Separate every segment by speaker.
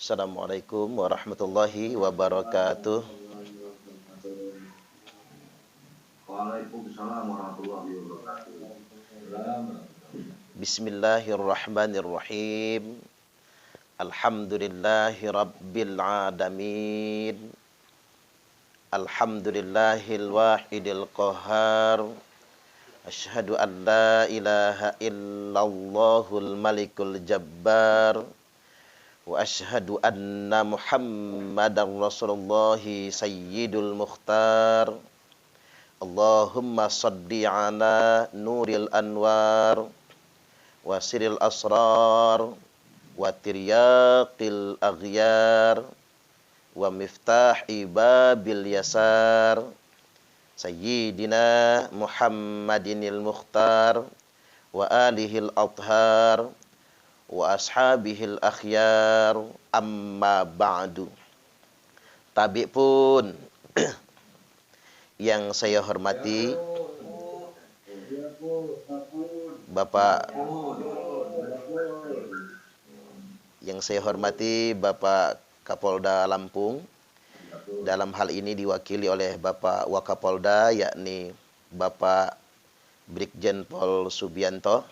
Speaker 1: Assalamualaikum warahmatullahi wabarakatuh.
Speaker 2: Waalaikumsalam warahmatullahi wabarakatuh.
Speaker 1: Bismillahirrahmanirrahim. Alhamdulillahi rabbil alamin. Alhamdulillahil wahidil qahar. Asyhadu an la ilaha illallahul malikul jabbar. Wa asyhadu anna Muhammadar Rasulullah sayyidul mukhtar. Allahumma salli ala nuril anwar wa siril asrar wa tiryaqil aghyar wa miftahi babil yasar sayyidina Muhammadinil mukhtar wa alihil athhar wa ashabihil akhyar, amma ba'du. Tabi pun yang saya hormati Bapak Kapolda Lampung. Dalam hal ini diwakili oleh Bapak Wakapolda, yakni Bapak Brigjen Pol Subianto.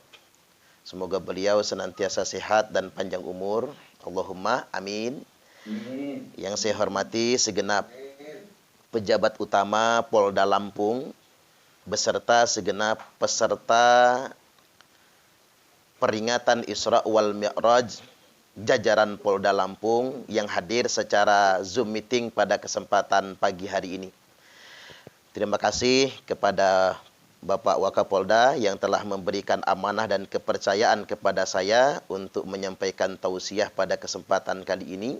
Speaker 1: Semoga beliau senantiasa sehat dan panjang umur. Allahumma amin. Yang saya hormati segenap pejabat utama Polda Lampung beserta segenap peserta peringatan Isra wal Mi'raj jajaran Polda Lampung yang hadir secara Zoom meeting pada kesempatan pagi hari ini. Terima kasih kepada Bapak Wakapolda yang telah memberikan amanah dan kepercayaan kepada saya untuk menyampaikan tausiah pada kesempatan kali ini.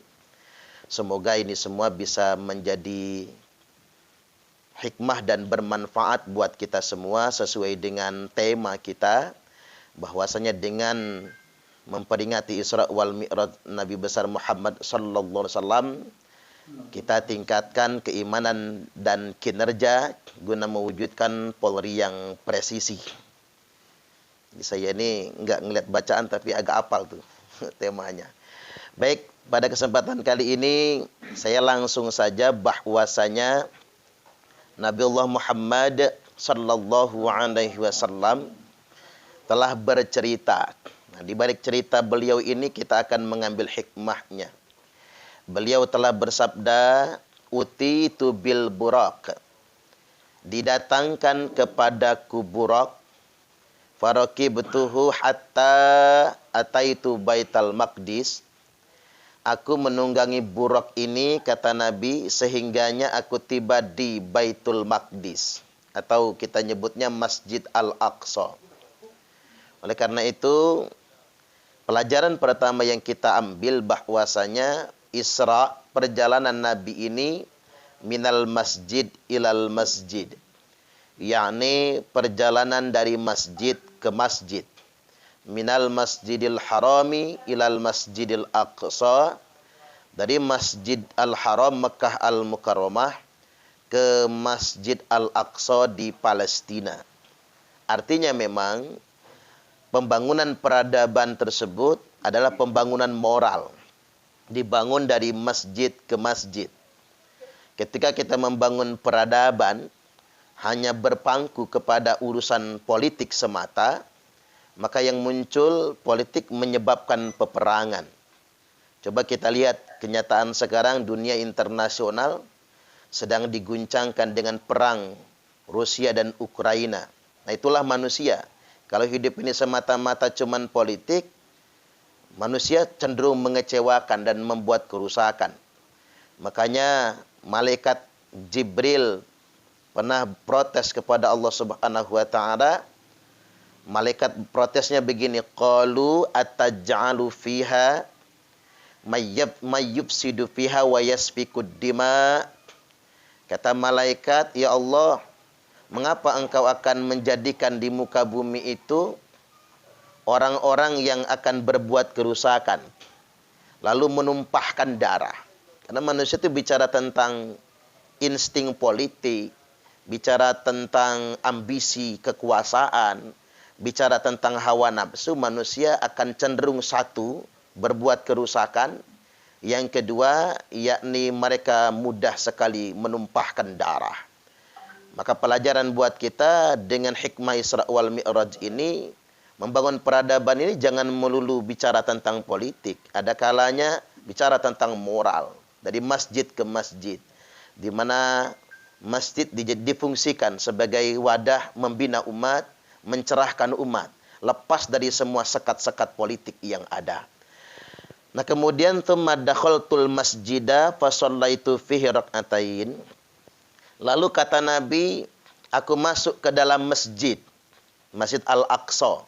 Speaker 1: Semoga ini semua bisa menjadi hikmah dan bermanfaat buat kita semua sesuai dengan tema kita, bahwasanya dengan memperingati Isra wal Mi'raj Nabi besar Muhammad sallallahu alaihi wasallam, kita tingkatkan keimanan dan kinerja guna mewujudkan Polri yang presisi. Jadi saya ini enggak ngeliat bacaan tapi agak apal tuh temanya. Baik, pada kesempatan kali ini saya langsung saja bahwasanya Nabiullah Muhammad sallallahu alaihi wasallam telah bercerita. Nah, di balik cerita beliau ini kita akan mengambil hikmahnya. Beliau telah bersabda, utitu bil buraq. Didatangkan kepadaku buraq, faraqibtuhu hatta ataitu Baitul Maqdis. Aku menunggangi buraq ini, kata Nabi, sehingganya aku tiba di Baitul Maqdis, atau kita nyebutnya Masjid Al-Aqsa. Oleh karena itu, pelajaran pertama yang kita ambil bahwasanya Isra, perjalanan Nabi ini, minal masjid ilal masjid, yakni perjalanan dari masjid ke masjid. Minal masjidil harami ilal masjidil aqsa, dari masjid al-haram Mekah al-Mukarramah ke masjid al-Aqsa di Palestina. Artinya memang pembangunan peradaban tersebut adalah pembangunan moral, dibangun dari masjid ke masjid. Ketika kita membangun peradaban hanya berpangku kepada urusan politik semata, maka yang muncul politik menyebabkan peperangan. Coba kita lihat kenyataan sekarang, dunia internasional sedang diguncangkan dengan perang Rusia dan Ukraina. Nah, itulah manusia. Kalau hidup ini semata-mata cuman politik, manusia cenderung mengecewakan dan membuat kerusakan. Makanya malaikat Jibril pernah protes kepada Allah Subhanahu wa taala. Malaikat protesnya begini, qalu ataj'alu fiha mayyufsidu fiha wa yasfikud dima. Kata malaikat, ya Allah, mengapa engkau akan menjadikan di muka bumi itu orang-orang yang akan berbuat kerusakan, lalu menumpahkan darah? Karena manusia itu bicara tentang insting politik, bicara tentang ambisi kekuasaan, bicara tentang hawa nafsu, manusia akan cenderung satu, berbuat kerusakan, Yang kedua, yakni mereka mudah sekali menumpahkan darah. Maka pelajaran buat kita dengan hikmah Isra wal Mi'raj ini, membangun peradaban ini jangan melulu bicara tentang politik. Ada kalanya bicara tentang moral. Dari masjid ke masjid. Di mana masjid difungsikan sebagai wadah membina umat, mencerahkan umat. Lepas dari semua sekat-sekat politik yang ada. Nah kemudian tsumma dakhaltul masjida fa shallaitu fihi rak'atain. Lalu kata Nabi, aku masuk ke dalam masjid, Masjid Al-Aqsa.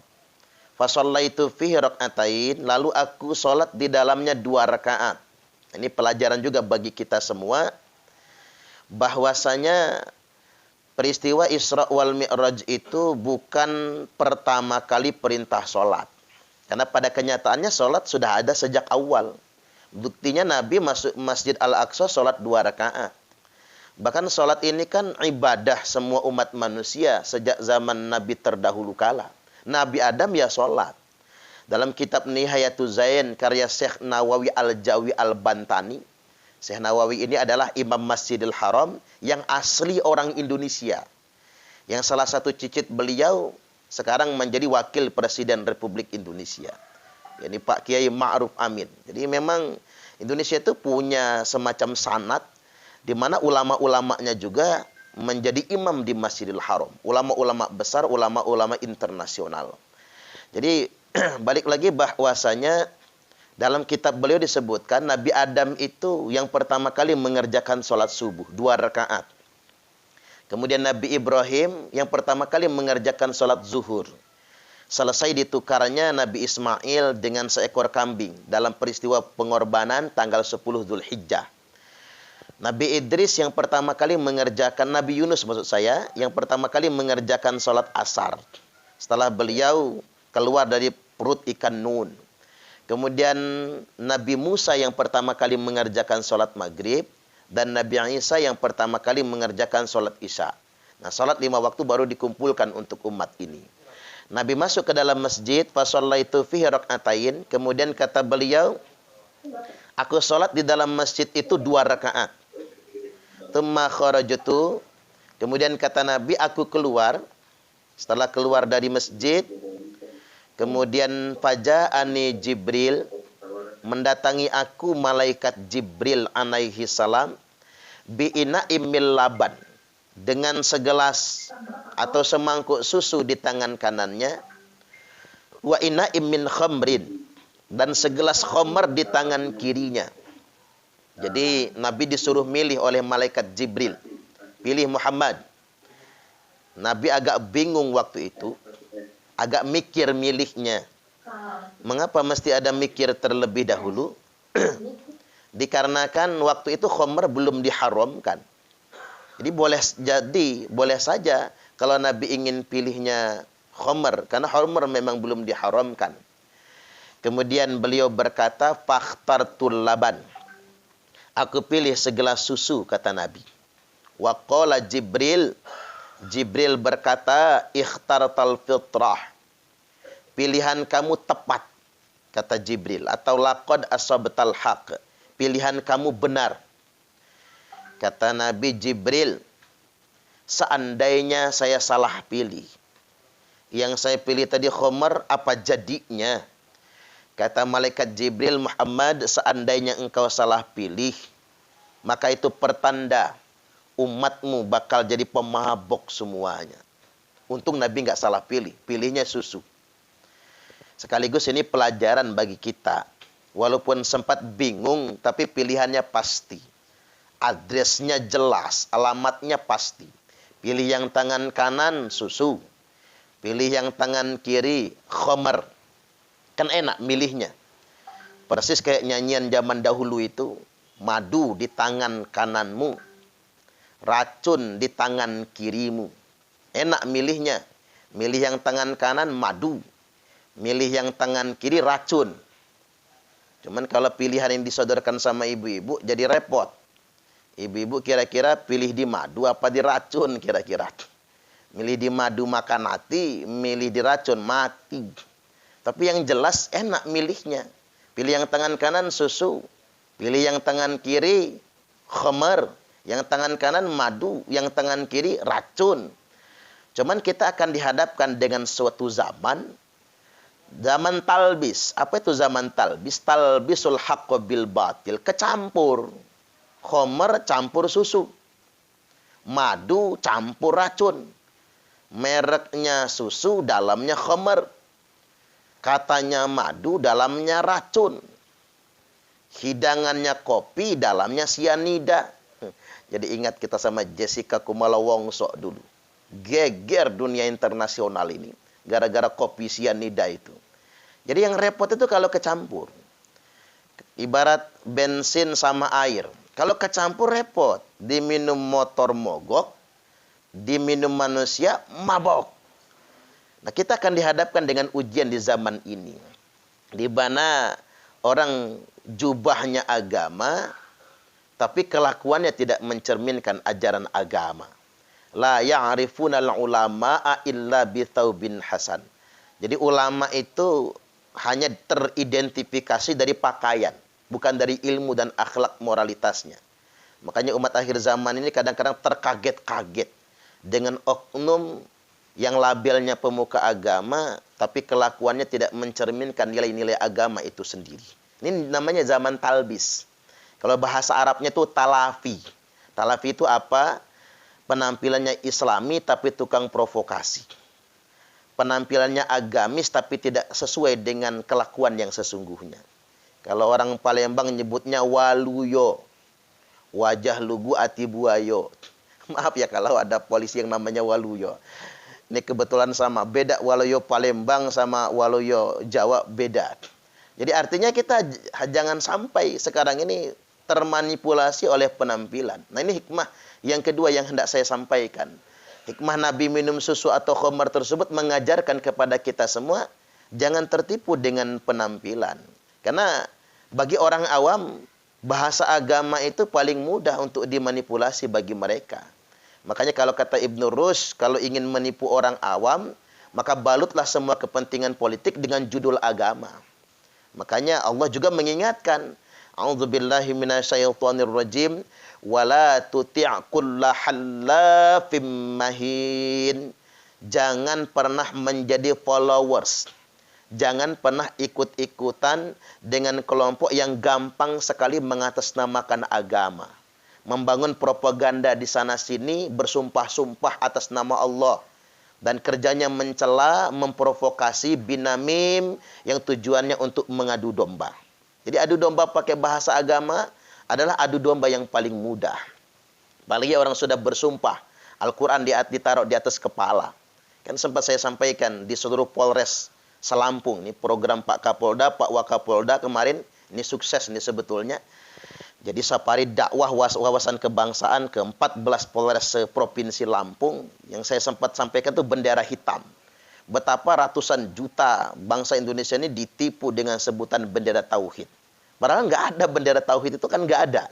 Speaker 1: Fa shallaitu fihi rak'atain, lalu aku salat di dalamnya 2 rakaat. Ini pelajaran juga bagi kita semua bahwasanya peristiwa Isra wal Mi'raj itu bukan pertama kali perintah salat. Karena pada kenyataannya sholat sudah ada sejak awal. Buktinya Nabi masuk Masjid Al-Aqsa sholat 2 rakaat. Bahkan sholat ini kan ibadah semua umat manusia sejak zaman Nabi terdahulu kala. Nabi Adam ya sholat. Dalam kitab Nihayatuz Zain karya Syekh Nawawi Al-Jawi Al-Bantani. Syekh Nawawi ini adalah Imam Masjidil Haram yang asli orang Indonesia. Yang salah satu cicit beliau sekarang menjadi wakil presiden Republik Indonesia. Ini Pak Kiai Ma'ruf Amin. Jadi memang Indonesia itu punya semacam sanad di mana ulama-ulamanya juga menjadi imam di Masjidil Haram. Ulama-ulama besar, ulama-ulama internasional. Jadi balik lagi bahwasanya dalam kitab beliau disebutkan Nabi Adam itu yang pertama kali mengerjakan sholat subuh 2 rakaat. Kemudian Nabi Ibrahim yang pertama kali mengerjakan sholat zuhur. Selesai ditukarnya Nabi Ismail dengan seekor kambing dalam peristiwa pengorbanan tanggal 10 Dzulhijjah. Nabi Idris yang pertama kali mengerjakan, Nabi Yunus maksud saya, yang pertama kali mengerjakan sholat asar. Setelah beliau keluar dari perut ikan Nun. Kemudian Nabi Musa yang pertama kali mengerjakan sholat maghrib. Dan Nabi Isa yang pertama kali mengerjakan sholat isya. Nah, sholat 5 waktu baru dikumpulkan untuk umat ini. Nabi masuk ke dalam masjid, fa shallaitu fihi rak'atain. Kemudian kata beliau, aku sholat di dalam masjid itu 2 rakaat. Tsumma kharajtu. Kemudian kata Nabi, aku keluar. Setelah keluar dari masjid, kemudian faja'ani Jibril, mendatangi aku malaikat Jibril alaihi salam bi'ina'im min laban, dengan segelas atau semangkuk susu di tangan kanannya, wa ina'im min khamrin, dan segelas khamr di tangan kirinya. Jadi Nabi disuruh milih oleh malaikat Jibril, pilih Muhammad. Nabi agak bingung waktu itu, agak mikir milihnya. Mengapa mesti ada mikir terlebih dahulu? Dikarenakan waktu itu khamr belum diharamkan. Jadi boleh saja kalau Nabi ingin pilihnya khamr, karena khamr memang belum diharamkan. Kemudian beliau berkata, fakhtartul laban. Aku pilih segelas susu, kata Nabi. Wa qala Jibril. Jibril berkata, ikhtartal fitrah. Pilihan kamu tepat, kata Jibril. Atau laqad asabtal haq. Pilihan kamu benar. Kata Nabi Jibril, seandainya saya salah pilih. Yang saya pilih tadi khamr, apa jadinya? Kata malaikat Jibril, Muhammad, seandainya engkau salah pilih, maka itu pertanda umatmu bakal jadi pemabok semuanya. Untung Nabi nggak salah pilih, pilihnya susu. Sekaligus ini pelajaran bagi kita. Walaupun sempat bingung, tapi pilihannya pasti. Adresnya jelas, alamatnya pasti. Pilih yang tangan kanan, susu. Pilih yang tangan kiri, khamr. Kan enak milihnya. Persis kayak nyanyian zaman dahulu itu. Madu di tangan kananmu, racun di tangan kirimu. Enak milihnya. Milih yang tangan kanan, madu. Milih yang tangan kiri, racun. Cuman kalau pilihan yang disodorkan sama ibu-ibu jadi repot. Ibu-ibu kira-kira pilih di madu apa di racun kira-kira. Milih di madu makan mati, milih di racun mati. Tapi yang jelas enak milihnya. Pilih yang tangan kanan susu. Pilih yang tangan kiri khamar, yang tangan kanan madu, yang tangan kiri racun. Cuman kita akan dihadapkan dengan suatu zaman talbis. Apa itu zaman talbis? Talbisul haqqo bil batil, kecampur. Khamar campur susu. Madu campur racun. Mereknya susu, dalamnya khamar. Katanya madu, dalamnya racun. Hidangannya kopi, dalamnya sianida. Jadi ingat kita sama Jessica Kumala Wongso dulu. Geger dunia internasional ini. Gara-gara kopi sianida itu. Jadi yang repot itu kalau kecampur. Ibarat bensin sama air. Kalau kecampur repot. Diminum motor mogok. Diminum manusia mabok. Nah, kita akan dihadapkan dengan ujian di zaman ini. Di mana orang jubahnya agama, tapi kelakuannya tidak mencerminkan ajaran agama. La ya'rifunal ulama'a illa bithaubin hasan. Jadi ulama itu hanya teridentifikasi dari pakaian, bukan dari ilmu dan akhlak moralitasnya. Makanya umat akhir zaman ini kadang-kadang terkaget-kaget dengan oknum yang labelnya pemuka agama, tapi kelakuannya tidak mencerminkan nilai-nilai agama itu sendiri. Ini namanya zaman talbis. Kalau bahasa Arabnya itu talafi. Talafi itu apa? Penampilannya islami tapi tukang provokasi. Penampilannya agamis tapi tidak sesuai dengan kelakuan yang sesungguhnya. Kalau orang Palembang nyebutnya waluyo. Wajah lugu ati buayo. Maaf ya kalau ada polisi yang namanya waluyo. Ini kebetulan sama. Beda waluyo Palembang sama waluyo Jawa beda. Jadi artinya kita jangan sampai sekarang ini termanipulasi oleh penampilan. Nah ini hikmah yang kedua yang hendak saya sampaikan. Hikmah Nabi minum susu atau khamar tersebut mengajarkan kepada kita semua jangan tertipu dengan penampilan. Karena bagi orang awam bahasa agama itu paling mudah untuk dimanipulasi bagi mereka. Makanya kalau kata Ibnu Rushd, kalau ingin menipu orang awam, maka balutlah semua kepentingan politik dengan judul agama. Makanya Allah juga mengingatkan, A'udzubillahi minasyaitonirrajim, wala tuti' kulla hallafim mahin. Jangan pernah menjadi followers. Jangan pernah ikut-ikutan dengan kelompok yang gampang sekali mengatasnamakan agama. Membangun propaganda di sana-sini, bersumpah-sumpah atas nama Allah. Dan kerjanya mencela, memprovokasi, binamim yang tujuannya untuk mengadu domba. Jadi adu domba pakai bahasa agama adalah adu domba yang paling mudah. Apalagi orang sudah bersumpah, Al-Quran ditaruh di atas kepala. Kan sempat saya sampaikan di seluruh Polres Selampung. Ini program Pak Kapolda, Pak Wakapolda kemarin. Ini sukses ini sebetulnya. Jadi safari dakwah wawasan kebangsaan ke 14 Polres Provinsi Lampung. Yang saya sempat sampaikan itu bendera hitam. Betapa ratusan juta bangsa Indonesia ini ditipu dengan sebutan bendera tauhid. Padahal nggak ada bendera tauhid itu kan nggak ada.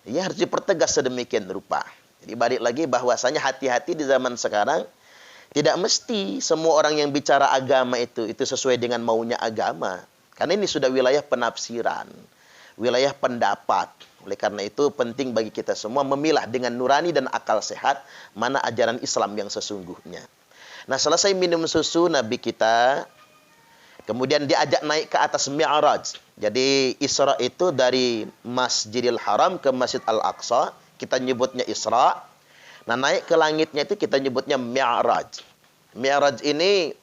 Speaker 1: Ya harus dipertegas sedemikian rupa. Jadi balik lagi bahwasanya hati-hati di zaman sekarang. Tidak mesti semua orang yang bicara agama itu sesuai dengan maunya agama. Karena ini sudah wilayah penafsiran. Wilayah pendapat. Oleh karena itu penting bagi kita semua memilah dengan nurani dan akal sehat mana ajaran Islam yang sesungguhnya. Nah selesai minum susu Nabi kita, kemudian diajak naik ke atas Mi'raj. Jadi Isra itu dari Masjidil Haram ke Masjid Al-Aqsa. Kita nyebutnya Isra. Nah naik ke langitnya itu kita nyebutnya Mi'raj. Mi'raj ini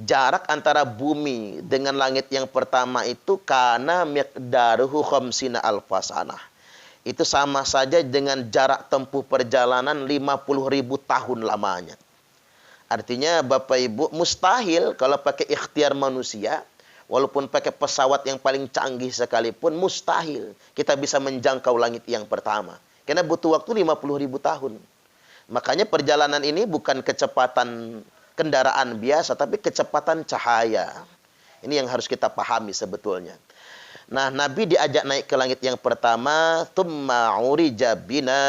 Speaker 1: jarak antara bumi dengan langit yang pertama itu kana miqdaruhu khamsina alfasanah. Itu sama saja dengan jarak tempuh perjalanan 50.000 tahun lamanya. Artinya Bapak Ibu mustahil kalau pakai ikhtiar manusia, walaupun pakai pesawat yang paling canggih sekalipun mustahil kita bisa menjangkau langit yang pertama. Karena butuh waktu 50.000 tahun. Makanya perjalanan ini bukan kecepatan kendaraan biasa, tapi kecepatan cahaya. Ini yang harus kita pahami sebetulnya. Nah, Nabi diajak naik ke langit yang pertama, tsumma urija bina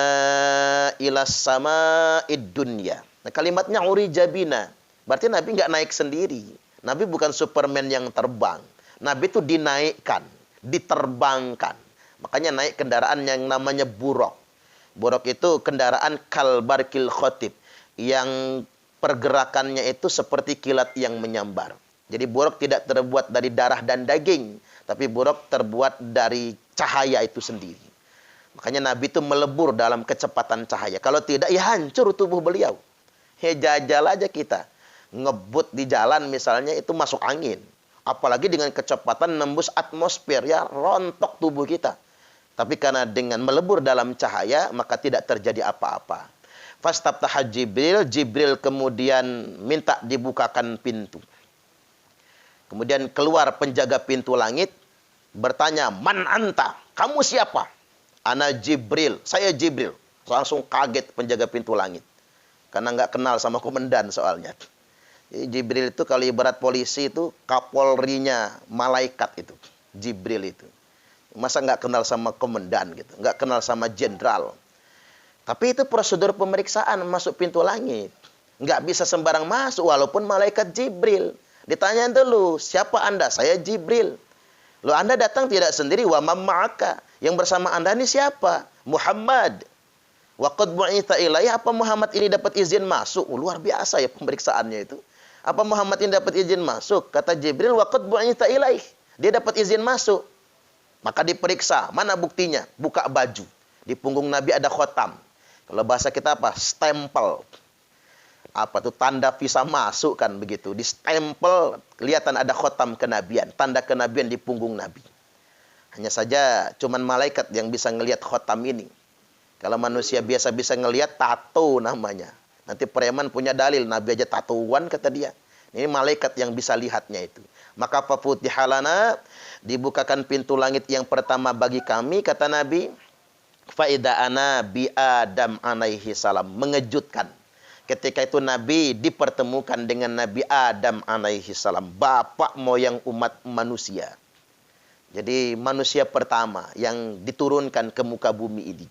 Speaker 1: ila sama'id dunya. Nah, kalimatnya urija bina. Berarti Nabi nggak naik sendiri. Nabi bukan Superman yang terbang. Nabi itu dinaikkan, diterbangkan. Makanya naik kendaraan yang namanya buraq. Buraq itu kendaraan kalbarkil khotib, yang pergerakannya itu seperti kilat yang menyambar. Jadi buraq tidak terbuat dari darah dan daging, tapi buraq terbuat dari cahaya itu sendiri. Makanya Nabi itu melebur dalam kecepatan cahaya. Kalau tidak, ya hancur tubuh beliau. Ya jajal aja kita. Ngebut di jalan misalnya, itu masuk angin. Apalagi dengan kecepatan nembus atmosfer, ya rontok tubuh kita. Tapi karena dengan melebur dalam cahaya, maka tidak terjadi apa-apa. Fastaftaha Jibril, Jibril kemudian minta dibukakan pintu. Kemudian keluar penjaga pintu langit, bertanya, "Man anta? Kamu siapa?" "Ana Jibril." "Saya Jibril." Langsung kaget penjaga pintu langit. Karena nggak kenal sama komandan soalnya. Jadi Jibril itu kalau ibarat polisi itu kapolrinya malaikat itu. Jibril itu. Masa nggak kenal sama komandan gitu. Nggak kenal sama jenderal. Tapi itu prosedur pemeriksaan masuk pintu langit. Nggak bisa sembarang masuk walaupun malaikat Jibril. Ditanya dulu, "Siapa Anda?" "Saya Jibril." "Loh, Anda datang tidak sendiri?" "Wa mamma'aka." "Yang bersama Anda ini siapa?" "Muhammad." "Wa qad bu'itsa ilayya." "Apa Muhammad ini dapat izin masuk?" Luar biasa ya pemeriksaannya itu. "Apa Muhammad ini dapat izin masuk?" Kata Jibril, "Wa qad bu'itsa ilayhi." Dia dapat izin masuk. Maka diperiksa, mana buktinya? Buka baju. Di punggung Nabi ada khotam. Kalau bahasa kita apa? Stempel. Apa tuh? Tanda visa masuk kan begitu. Di stempel, kelihatan ada khotam kenabian. Tanda kenabian di punggung Nabi. Hanya saja cuman malaikat yang bisa ngelihat khotam ini. Kalau manusia biasa bisa ngelihat, tato namanya. Nanti preman punya dalil, Nabi aja tatoan kata dia. Ini malaikat yang bisa lihatnya itu. Maka fafutihalana, dibukakan pintu langit yang pertama bagi kami, kata Nabi. Faida ana bi Adam alaihi salam. Mengejutkan. Ketika itu Nabi dipertemukan dengan Nabi Adam alaihi salam. Bapak moyang umat manusia. Jadi manusia pertama yang diturunkan ke muka bumi ini.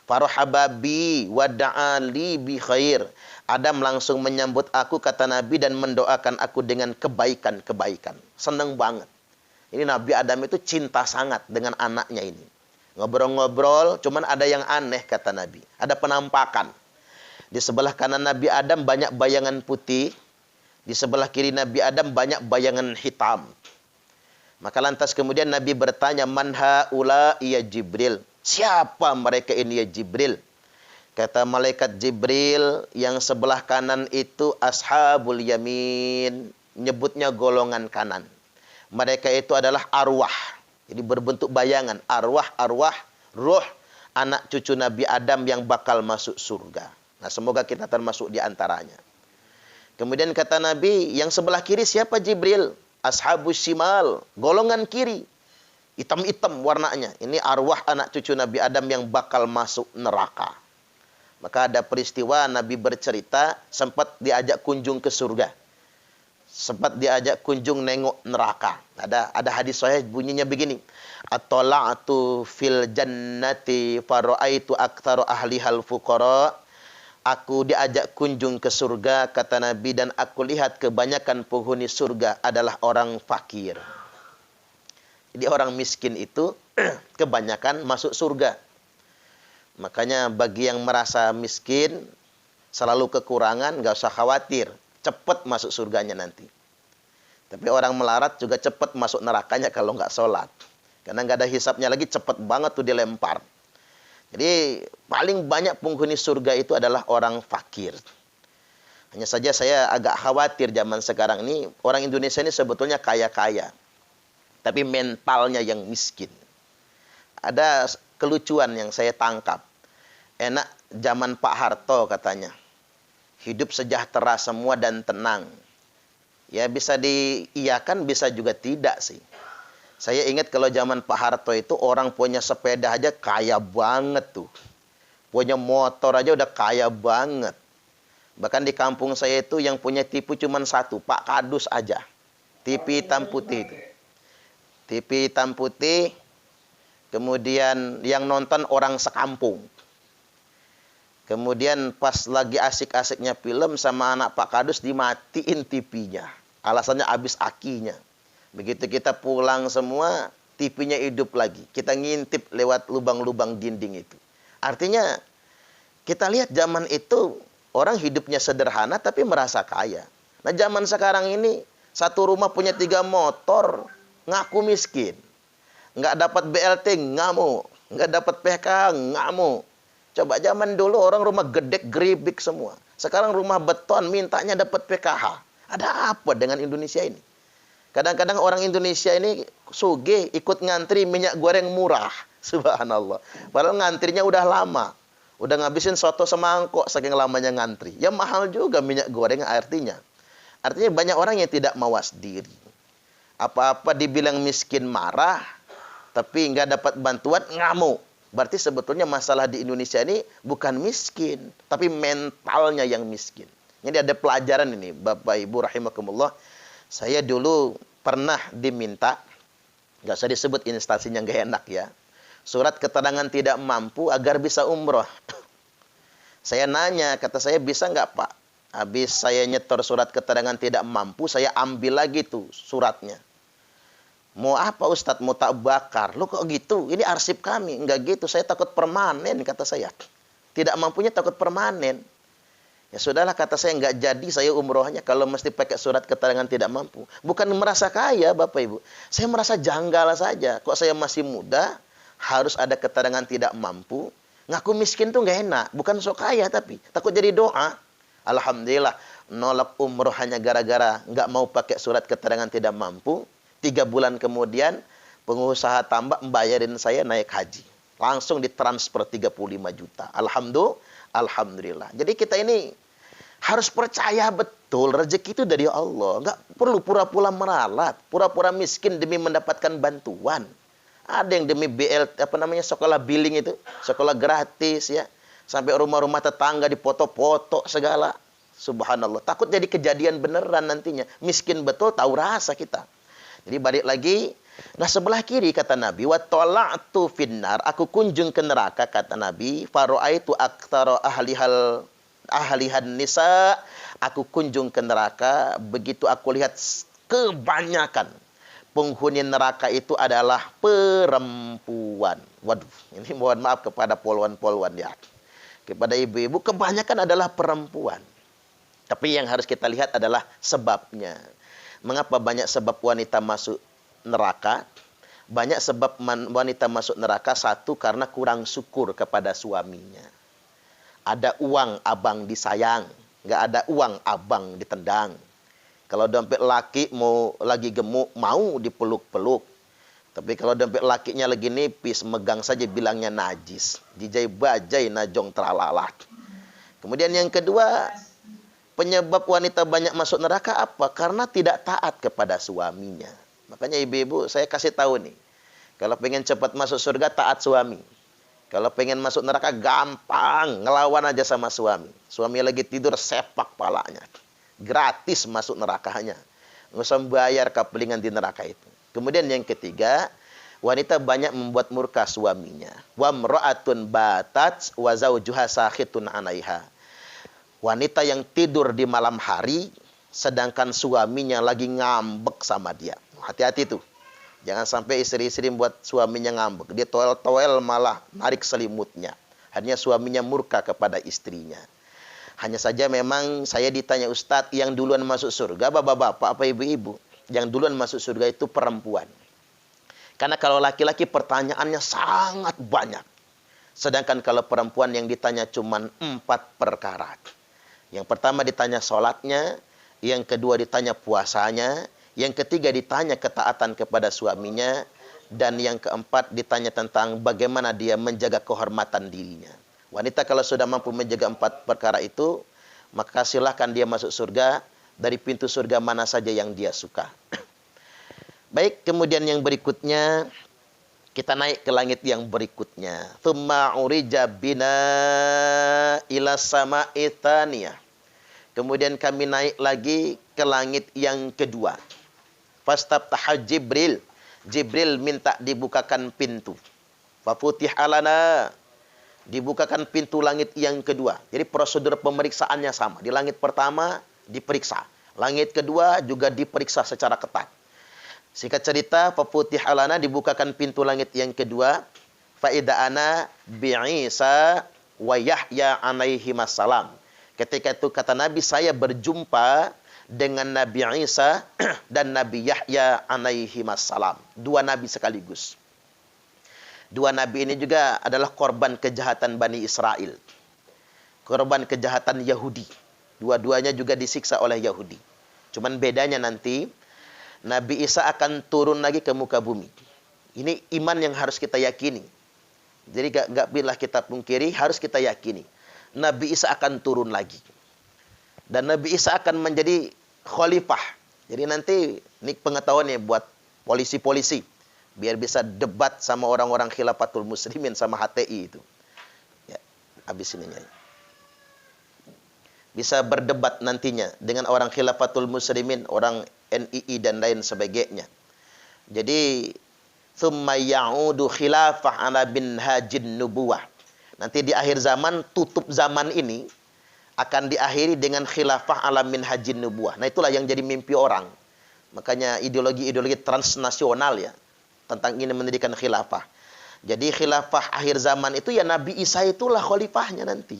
Speaker 1: Farhababi wa da'ali bi khair. Adam langsung menyambut aku, kata Nabi, dan mendoakan aku dengan kebaikan-kebaikan. Senang banget. Ini Nabi Adam itu cinta sangat dengan anaknya ini. Ngobrol-ngobrol, cuman ada yang aneh, kata Nabi. Ada penampakan. Di sebelah kanan Nabi Adam banyak bayangan putih. Di sebelah kiri Nabi Adam banyak bayangan hitam. Maka lantas kemudian Nabi bertanya, "Man haula ya Jibril?" "Siapa mereka ini ya Jibril?" Kata malaikat Jibril, yang sebelah kanan itu ashabul yamin. Nyebutnya golongan kanan. Mereka itu adalah arwah. Jadi berbentuk bayangan. Arwah-arwah, ruh anak cucu Nabi Adam yang bakal masuk surga. Nah, semoga kita termasuk di antaranya. Kemudian kata Nabi, yang sebelah kiri siapa Jibril? Ashabus shimal, golongan kiri. Hitam-hitam warnanya. Ini arwah anak cucu Nabi Adam yang bakal masuk neraka. Maka ada peristiwa Nabi bercerita sempat diajak kunjung ke surga. Sempat diajak kunjung nengok neraka. Ada hadis sahih bunyinya begini. At-tala'tu fil jannati fara'aitu aktsaru ahlihal fuqara. Aku diajak kunjung ke surga, kata Nabi, dan aku lihat kebanyakan penghuni surga adalah orang fakir. Jadi orang miskin itu kebanyakan masuk surga. Makanya bagi yang merasa miskin, selalu kekurangan, nggak usah khawatir. Cepat masuk surganya nanti. Tapi orang melarat juga cepat masuk nerakanya kalau nggak sholat. Karena nggak ada hisapnya lagi, cepat banget tuh dilempar. Jadi paling banyak penghuni surga itu adalah orang fakir. Hanya saja saya agak khawatir zaman sekarang ini, orang Indonesia ini sebetulnya kaya-kaya. Tapi mentalnya yang miskin. Ada kelucuan yang saya tangkap. Enak zaman Pak Harto katanya. Hidup sejahtera semua dan tenang. Ya bisa diiyakan, bisa juga tidak sih. Saya ingat kalau zaman Pak Harto itu orang punya sepeda aja kaya banget tuh. Punya motor aja udah kaya banget. Bahkan di kampung saya itu yang punya TV cuma satu, Pak Kadus aja. TV hitam putih itu. TV hitam putih, kemudian yang nonton orang sekampung. Kemudian pas lagi asik-asiknya film sama anak Pak Kadus dimatiin TV-nya. Alasannya habis akinya. Begitu kita pulang semua, TV-nya hidup lagi. Kita ngintip lewat lubang-lubang dinding itu. Artinya kita lihat zaman itu orang hidupnya sederhana tapi merasa kaya. Nah zaman sekarang ini satu rumah punya 3 motor, ngaku miskin. Nggak dapat BLT, ngamuk. Nggak dapat PK, ngamuk. Coba zaman dulu orang rumah gedek geribik semua. Sekarang rumah beton mintanya dapat PKH. Ada apa dengan Indonesia ini? Kadang-kadang orang Indonesia ini sugih ikut ngantri minyak goreng murah. Subhanallah. Padahal ngantrinya udah lama. Udah ngabisin soto semangkok saking lamanya ngantri. Ya mahal juga minyak goreng artinya. Artinya banyak orang yang tidak mawas diri. Apa-apa dibilang miskin marah. Tapi nggak dapat bantuan ngamuk. Berarti sebetulnya masalah di Indonesia ini bukan miskin, tapi mentalnya yang miskin. Jadi ada pelajaran ini, Bapak Ibu rahimakumullah. Saya dulu pernah diminta, nggak usah disebut instansinya nggak enak ya, surat keterangan tidak mampu agar bisa umroh. Saya nanya, kata saya bisa nggak Pak? Habis saya nyetor surat keterangan tidak mampu, saya ambil lagi tuh suratnya. Mau apa Ustadz? Mau tak bakar? Lu kok gitu? Ini arsip kami. Enggak gitu, saya takut permanen, kata saya. Tidak mampunya takut permanen. Ya sudahlah, kata saya, enggak jadi saya umrohnya kalau mesti pakai surat keterangan tidak mampu. Bukan merasa kaya Bapak Ibu. Saya merasa janggal saja. Kok saya masih muda, harus ada keterangan tidak mampu. Ngaku miskin tuh enggak enak. Bukan sok kaya tapi takut jadi doa. Alhamdulillah, nolak umroh hanya gara-gara enggak mau pakai surat keterangan tidak mampu. 3 bulan kemudian pengusaha tambak membayarin saya naik haji. Langsung ditransfer 35 juta. Alhamdulillah. Jadi kita ini harus percaya betul rezeki itu dari Allah. Enggak perlu pura-pura meralat, pura-pura miskin demi mendapatkan bantuan. Ada yang demi sekolah billing itu, sekolah gratis ya. Sampai rumah-rumah tetangga dipoto-foto segala. Subhanallah. Takut jadi kejadian beneran nantinya. Miskin betul tahu rasa kita. Jadi balik lagi, nah sebelah kiri kata Nabi, wa tala'tu finnar, aku kunjung ke neraka kata Nabi, faro'aitu aktsara ahlihan nisa, aku kunjung ke neraka, begitu aku lihat kebanyakan penghuni neraka itu adalah perempuan. Waduh, ini mohon maaf kepada polwan-polwan ya. Kepada ibu-ibu, kebanyakan adalah perempuan. Tapi yang harus kita lihat adalah sebabnya. Mengapa banyak sebab wanita masuk neraka? Banyak sebab wanita masuk neraka. Satu, karena kurang syukur kepada suaminya. Ada uang, abang disayang. Nggak ada uang, abang ditendang. Kalau dompet laki mau lagi gemuk, mau dipeluk-peluk. Tapi kalau dompet lakinya lagi nipis, megang saja bilangnya najis. Dijai bajai najong teralalat. Kemudian yang kedua, penyebab wanita banyak masuk neraka apa? Karena tidak taat kepada suaminya. Makanya ibu-ibu saya kasih tahu nih. Kalau pengen cepat masuk surga, taat suami. Kalau pengen masuk neraka, gampang. Ngelawan aja sama suami. Suami lagi tidur, sepak palanya. Gratis masuk nerakanya. Nggak usah bayar kapelingan di neraka itu. Kemudian yang ketiga, wanita banyak membuat murka suaminya. Wa mra'atun batat wa zawjuha sakhitun 'alaiha. Wanita yang tidur di malam hari, sedangkan suaminya lagi ngambek sama dia. Hati-hati tuh. Jangan sampai istri-istri buat suaminya ngambek. Dia toel-toel malah narik selimutnya. Akhirnya suaminya murka kepada istrinya. Hanya saja memang saya ditanya, Ustadz, yang duluan masuk surga, bapak-bapak apa ibu-ibu? Yang duluan masuk surga itu perempuan. Karena kalau laki-laki pertanyaannya sangat banyak. Sedangkan kalau perempuan yang ditanya cuma 4 perkara. Yang pertama ditanya sholatnya, yang kedua ditanya puasanya, yang ketiga ditanya ketaatan kepada suaminya, dan yang keempat ditanya tentang bagaimana dia menjaga kehormatan dirinya. Wanita kalau sudah mampu menjaga 4 perkara itu, maka silahkan dia masuk surga dari pintu surga mana saja yang dia suka. Baik, kemudian yang berikutnya, kita naik ke langit yang berikutnya. Tsumma urija bina ila sama'i tsaniyah. Kemudian kami naik lagi ke langit yang kedua. Fastaftaha Jibril. Jibril minta dibukakan pintu. Fafutih alana. Dibukakan pintu langit yang kedua. Jadi prosedur pemeriksaannya sama. Di langit pertama diperiksa. Langit kedua juga diperiksa secara ketat. Singkat cerita, fafutih alana, dibukakan pintu langit yang kedua. Faida ana bi'isa wa Yahya alaihi salam. Ketika itu kata Nabi, saya berjumpa dengan Nabi Isa dan Nabi Yahya alaihi salam. Dua nabi sekaligus. Dua nabi ini juga adalah korban kejahatan Bani Israel. Korban kejahatan Yahudi. Dua-duanya juga disiksa oleh Yahudi. Cuman bedanya nanti, Nabi Isa akan turun lagi ke muka bumi. Ini iman yang harus kita yakini. Jadi gak bila kita pungkiri, harus kita yakini. Nabi Isa akan turun lagi. Dan Nabi Isa akan menjadi khalifah. Jadi nanti, ini pengetahuannya buat polisi-polisi. Biar bisa debat sama orang-orang khilafatul muslimin sama HTI itu. Ya, habis ininya. Bisa berdebat nantinya dengan orang khilafatul muslimin, orang NII dan lain sebagainya. Jadi thumma ya'udu khilafah ala bin hajin nubuwah. Nanti di akhir zaman, tutup zaman ini akan diakhiri dengan khilafah ala min hajin nubuwah. Nah, itulah yang jadi mimpi orang. Makanya ideologi-ideologi transnasional ya tentang ingin mendirikan khilafah. Jadi khilafah akhir zaman itu ya Nabi Isa itulah khalifahnya nanti.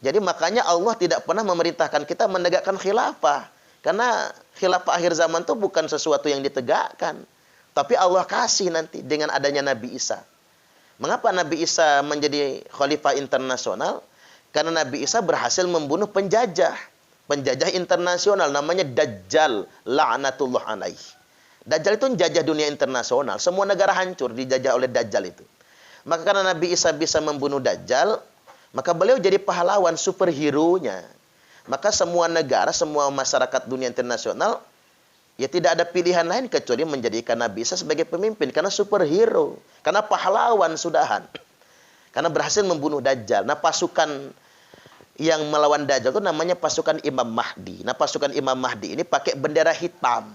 Speaker 1: Jadi makanya Allah tidak pernah memerintahkan kita menegakkan khilafah. Karena khilafah akhir zaman itu bukan sesuatu yang ditegakkan. Tapi Allah kasih nanti dengan adanya Nabi Isa. Mengapa Nabi Isa menjadi khalifah internasional? Karena Nabi Isa berhasil membunuh penjajah. Penjajah internasional namanya Dajjal. La'natullah alaih. Dajjal itu menjajah dunia internasional. Semua negara hancur dijajah oleh Dajjal itu. Maka karena Nabi Isa bisa membunuh Dajjal, maka beliau jadi pahlawan superhero-nya. Maka semua negara, semua masyarakat dunia internasional, ya tidak ada pilihan lain kecuali menjadikan Nabi Isa sebagai pemimpin. Karena superhero. Karena pahlawan sudahan. Karena berhasil membunuh Dajjal. Nah, pasukan yang melawan Dajjal itu namanya pasukan Imam Mahdi. Nah, pasukan Imam Mahdi ini pakai bendera hitam.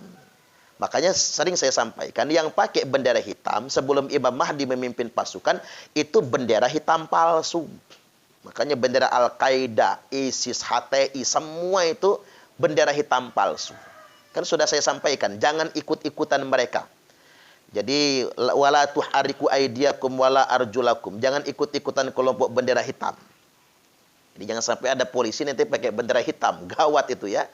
Speaker 1: Makanya sering saya sampaikan, yang pakai bendera hitam sebelum Imam Mahdi memimpin pasukan, itu bendera hitam palsu. Makanya bendera Al-Qaeda, ISIS, HTI, semua itu bendera hitam palsu. Kan sudah saya sampaikan, jangan ikut-ikutan mereka. Jadi, wala tuhariku aidiakum wala arjulakum. Jangan ikut-ikutan kelompok bendera hitam. Jadi jangan sampai ada polisi nanti pakai bendera hitam. Gawat itu ya.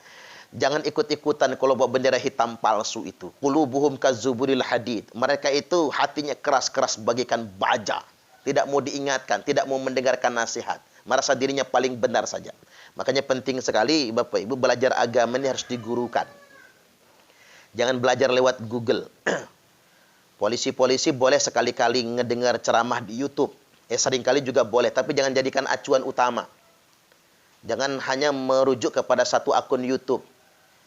Speaker 1: Jangan ikut-ikutan kelompok bendera hitam palsu itu. Qulubuhum kazuburil hadid. Mereka itu hatinya keras-keras bagaikan baja. Tidak mau diingatkan, tidak mau mendengarkan nasihat. Merasa dirinya paling benar saja. Makanya penting sekali Bapak Ibu belajar agama ini harus digurukan. Jangan belajar lewat Google. Polisi-polisi boleh sekali-kali ngedengar ceramah di YouTube. Seringkali juga boleh, tapi jangan jadikan acuan utama. Jangan hanya merujuk kepada satu akun YouTube.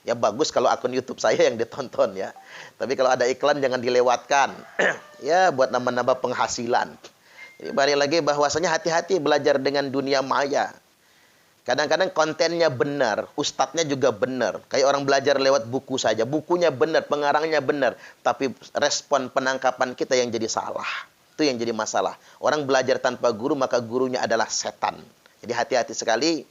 Speaker 1: Ya bagus kalau akun YouTube saya yang ditonton ya. Tapi kalau ada iklan jangan dilewatkan. Ya buat nambah-nambah penghasilan. Jadi balik lagi bahwasanya hati-hati belajar dengan dunia maya. Kadang-kadang kontennya benar, ustadznya juga benar. Kayak orang belajar lewat buku saja. Bukunya benar, pengarangnya benar. Tapi respon penangkapan kita yang jadi salah. Itu yang jadi masalah. Orang belajar tanpa guru, maka gurunya adalah setan. Jadi hati-hati sekali.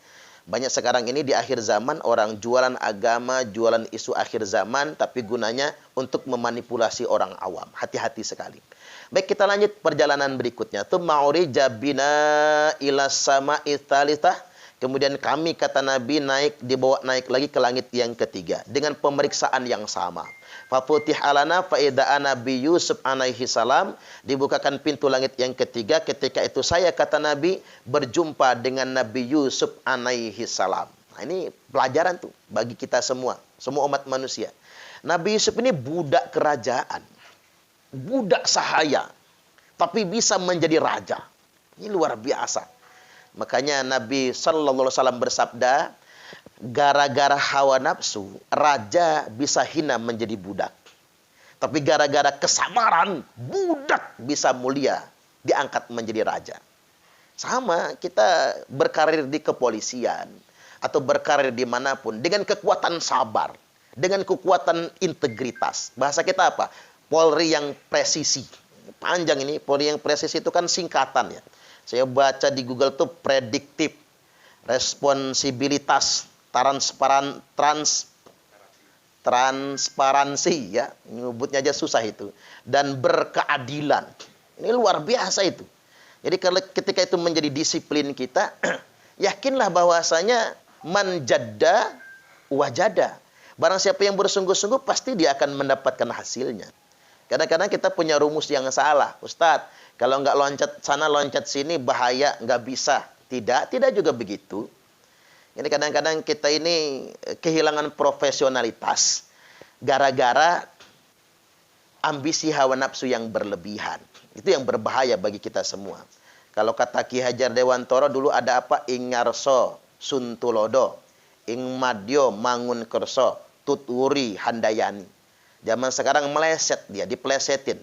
Speaker 1: Banyak sekarang ini di akhir zaman, orang jualan agama, jualan isu akhir zaman, tapi gunanya untuk memanipulasi orang awam. Hati-hati sekali. Baik, kita lanjut perjalanan berikutnya. Tsumma bina ila sama'i tsalitsah. Kemudian kami, kata Nabi, dibawa naik lagi ke langit yang ketiga. Dengan pemeriksaan yang sama. Fafutih alana fa'ida Nabi Yusuf alaihi salam. Dibukakan pintu langit yang ketiga. Ketika itu saya, kata Nabi, berjumpa dengan Nabi Yusuf alaihi salam. Nah, ini pelajaran tuh bagi kita semua. Semua umat manusia. Nabi Yusuf ini budak kerajaan. Budak sahaya. Tapi bisa menjadi raja. Ini luar biasa. Makanya Nabi sallallahu alaihi wasallam bersabda, gara-gara hawa nafsu, raja bisa hina menjadi budak. Tapi gara-gara kesabaran, budak bisa mulia, diangkat menjadi raja. Sama, kita berkarir di kepolisian, atau berkarir dimanapun, dengan kekuatan sabar, dengan kekuatan integritas. Bahasa kita apa? Polri yang presisi. Panjang ini, Polri yang presisi itu kan singkatan ya. Saya baca di Google tuh prediktif, responsibilitas, transparansi, ya, nyebutnya aja susah itu, dan berkeadilan. Ini luar biasa itu. Jadi kalau ketika itu menjadi disiplin kita, yakinlah bahwasanya manjadda wajada. Barang siapa yang bersungguh-sungguh pasti dia akan mendapatkan hasilnya. Kadang-kadang kita punya rumus yang salah. Ustadz, kalau nggak loncat sana loncat sini bahaya, nggak bisa. Tidak juga begitu. Jadi kadang-kadang kita ini kehilangan profesionalitas gara-gara ambisi hawa nafsu yang berlebihan. Itu yang berbahaya bagi kita semua. Kalau kata Ki Hajar Dewantoro dulu ada apa? Ing ngarso suntulodo, ing madyo mangun kerso, tuturi handayani. Zaman sekarang meleset dia, diplesetin.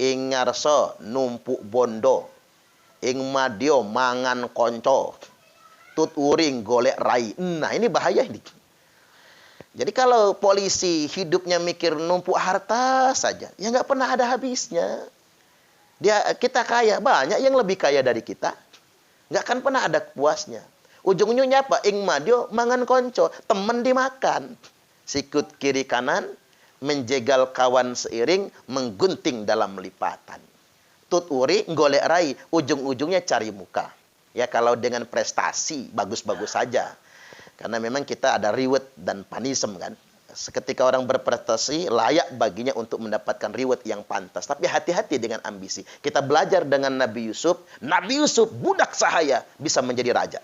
Speaker 1: Ing ngarso numpuk bondo, ing madyo mangan konco, tuturing golek rai. Nah, ini bahaya ini. Jadi kalau polisi hidupnya mikir numpuk harta saja, ya nggak pernah ada habisnya. Kita kaya, banyak yang lebih kaya dari kita. Nggak akan pernah ada puasnya. Ujung-ujungnya apa? Ing madyo mangan konco, temen dimakan. Sikut kiri kanan, menjegal kawan seiring, menggunting dalam lipatan. Tuturi golek rai, ujung-ujungnya cari muka. Ya kalau dengan prestasi bagus-bagus saja. Karena memang kita ada reward dan panism kan. Seketika orang berprestasi layak baginya untuk mendapatkan reward yang pantas. Tapi hati-hati dengan ambisi. Kita belajar dengan Nabi Yusuf. Nabi Yusuf budak sahaya bisa menjadi raja.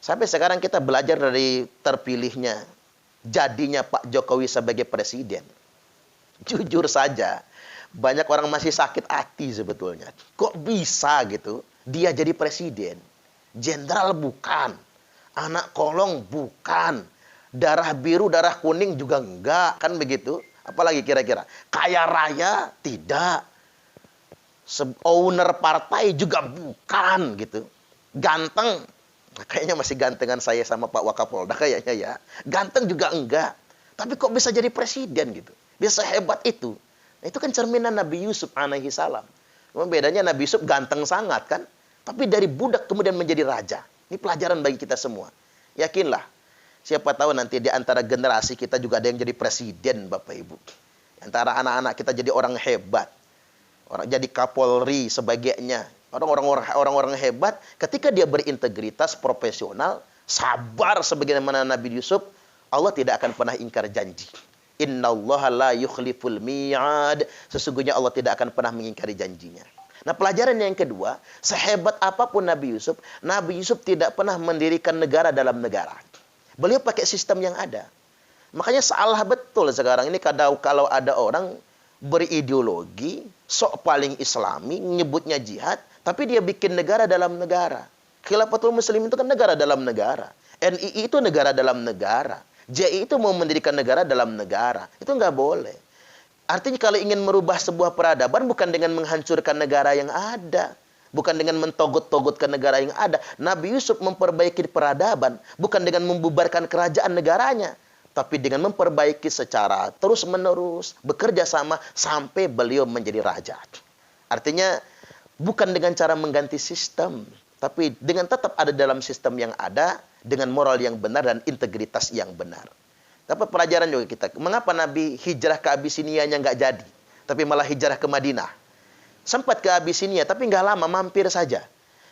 Speaker 1: Sampai sekarang kita belajar dari terpilihnya, jadinya Pak Jokowi sebagai presiden. Jujur saja, banyak orang masih sakit hati sebetulnya. Kok bisa gitu? Dia jadi presiden. Jenderal bukan. Anak kolong bukan. Darah biru, darah kuning juga enggak. Kan begitu? Apalagi kira-kira? Kaya raya? Tidak. Owner partai juga bukan gitu. Ganteng? Kayaknya masih gantengan saya sama Pak Wakapolda kayaknya ya. Ganteng juga enggak. Tapi kok bisa jadi presiden gitu? Bisa hebat itu. Nah, itu kan cerminan Nabi Yusuf alaihi salam. Memang bedanya Nabi Yusuf ganteng sangat kan. Tapi dari budak kemudian menjadi raja. Ini pelajaran bagi kita semua. Yakinlah. Siapa tahu nanti di antara generasi kita juga ada yang jadi presiden, Bapak Ibu. Antara anak-anak kita jadi orang hebat. Orang jadi Kapolri sebagainya. Orang-orang hebat ketika dia berintegritas, profesional, sabar sebagaimana Nabi Yusuf, Allah tidak akan pernah ingkar janji. Innallaha la yukhliful mi'ad. Sesungguhnya Allah tidak akan pernah mengingkari janjinya. Nah, pelajaran yang kedua, sehebat apapun Nabi Yusuf tidak pernah mendirikan negara dalam negara. Beliau pakai sistem yang ada. Makanya salah betul sekarang ini kalau ada orang berideologi, sok paling islami, nyebutnya jihad, tapi dia bikin negara dalam negara. Khilafatul Muslimin itu kan negara dalam negara. NII itu negara dalam negara. JI itu mau mendirikan negara dalam negara. Itu nggak boleh. Artinya kalau ingin merubah sebuah peradaban bukan dengan menghancurkan negara yang ada. Bukan dengan mentogot-togotkan negara yang ada. Nabi Yusuf memperbaiki peradaban. Bukan dengan membubarkan kerajaan negaranya. Tapi dengan memperbaiki secara terus-menerus. Bekerja sama sampai beliau menjadi raja. Artinya bukan dengan cara mengganti sistem. Tapi dengan tetap ada dalam sistem yang ada. Dengan moral yang benar dan integritas yang benar. Dapat pelajaran juga kita. Mengapa Nabi hijrah ke Abisinianya nggak jadi. Tapi malah hijrah ke Madinah. Sempat ke Abisinia, tapi nggak lama, mampir saja.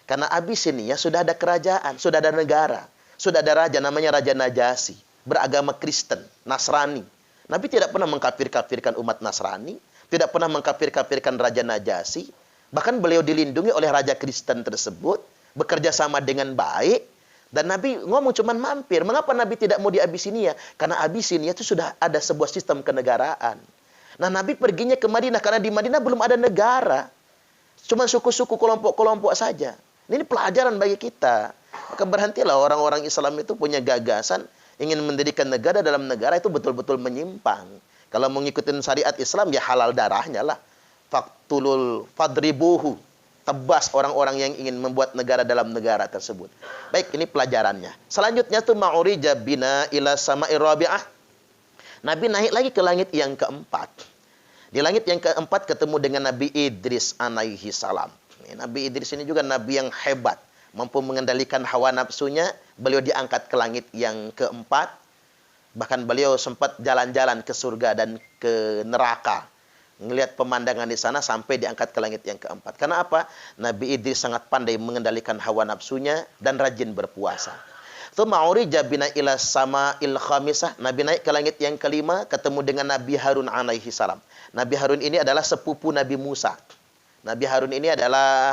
Speaker 1: Karena Abisinia sudah ada kerajaan, sudah ada negara. Sudah ada raja, namanya Raja Najasyi. Beragama Kristen, Nasrani. Nabi tidak pernah mengkafir-kafirkan umat Nasrani. Tidak pernah mengkafir-kafirkan Raja Najasyi. Bahkan beliau dilindungi oleh Raja Kristen tersebut. Bekerja sama dengan baik. Dan Nabi ngomong cuman mampir. Mengapa Nabi tidak mau di Abisinia? Karena Abisinia itu sudah ada sebuah sistem kenegaraan. Nah, Nabi perginya ke Madinah karena di Madinah belum ada negara. Cuma suku-suku, kelompok-kelompok saja. Ini pelajaran bagi kita. Maka berhentilah orang-orang Islam itu punya gagasan ingin mendirikan negara dalam negara itu betul-betul menyimpang. Kalau mengikuti syariat Islam ya halal darahnya lah. Faktulul fadribuhu. Tebas orang-orang yang ingin membuat negara dalam negara tersebut. Baik, ini pelajarannya. Selanjutnya tuh ma'urija bina ila sama'i rabi'ah. Nabi naik lagi ke langit yang keempat. Di langit yang keempat ketemu dengan Nabi Idris alaihi salam. Nabi Idris ini juga Nabi yang hebat. Mampu mengendalikan hawa nafsunya. Beliau diangkat ke langit yang keempat. Bahkan beliau sempat jalan-jalan ke surga dan ke neraka. Ngelihat pemandangan di sana sampai diangkat ke langit yang keempat. Karena apa? Nabi Idris sangat pandai mengendalikan hawa nafsunya dan rajin berpuasa. Tsumma urija bina ila sama'il khamisah. Nabi naik ke langit yang kelima, ketemu dengan Nabi Harun alaihi salam. Nabi Harun ini adalah sepupu Nabi Musa. Nabi Harun ini adalah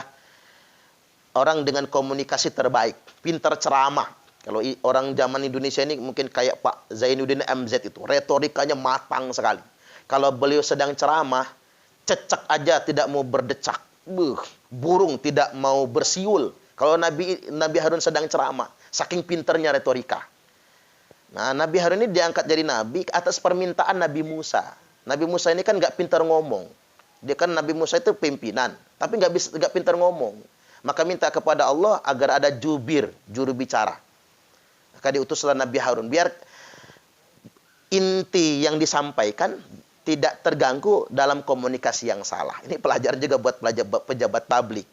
Speaker 1: orang dengan komunikasi terbaik, pintar ceramah. Kalau orang zaman Indonesia ini mungkin kayak Pak Zainuddin MZ itu, retorikanya matang sekali. Kalau beliau sedang ceramah, cecak aja tidak mau berdecak. Burung tidak mau bersiul. Kalau Nabi Harun sedang ceramah, saking pinternya retorika. Nah, Nabi Harun ini diangkat jadi nabi atas permintaan Nabi Musa. Nabi Musa ini kan nggak pintar ngomong. Dia kan Nabi Musa itu pimpinan, tapi nggak pintar ngomong. Maka minta kepada Allah agar ada juru bicara. Maka diutuslah Nabi Harun biar inti yang disampaikan tidak terganggu dalam komunikasi yang salah. Ini pelajaran juga buat pejabat publik.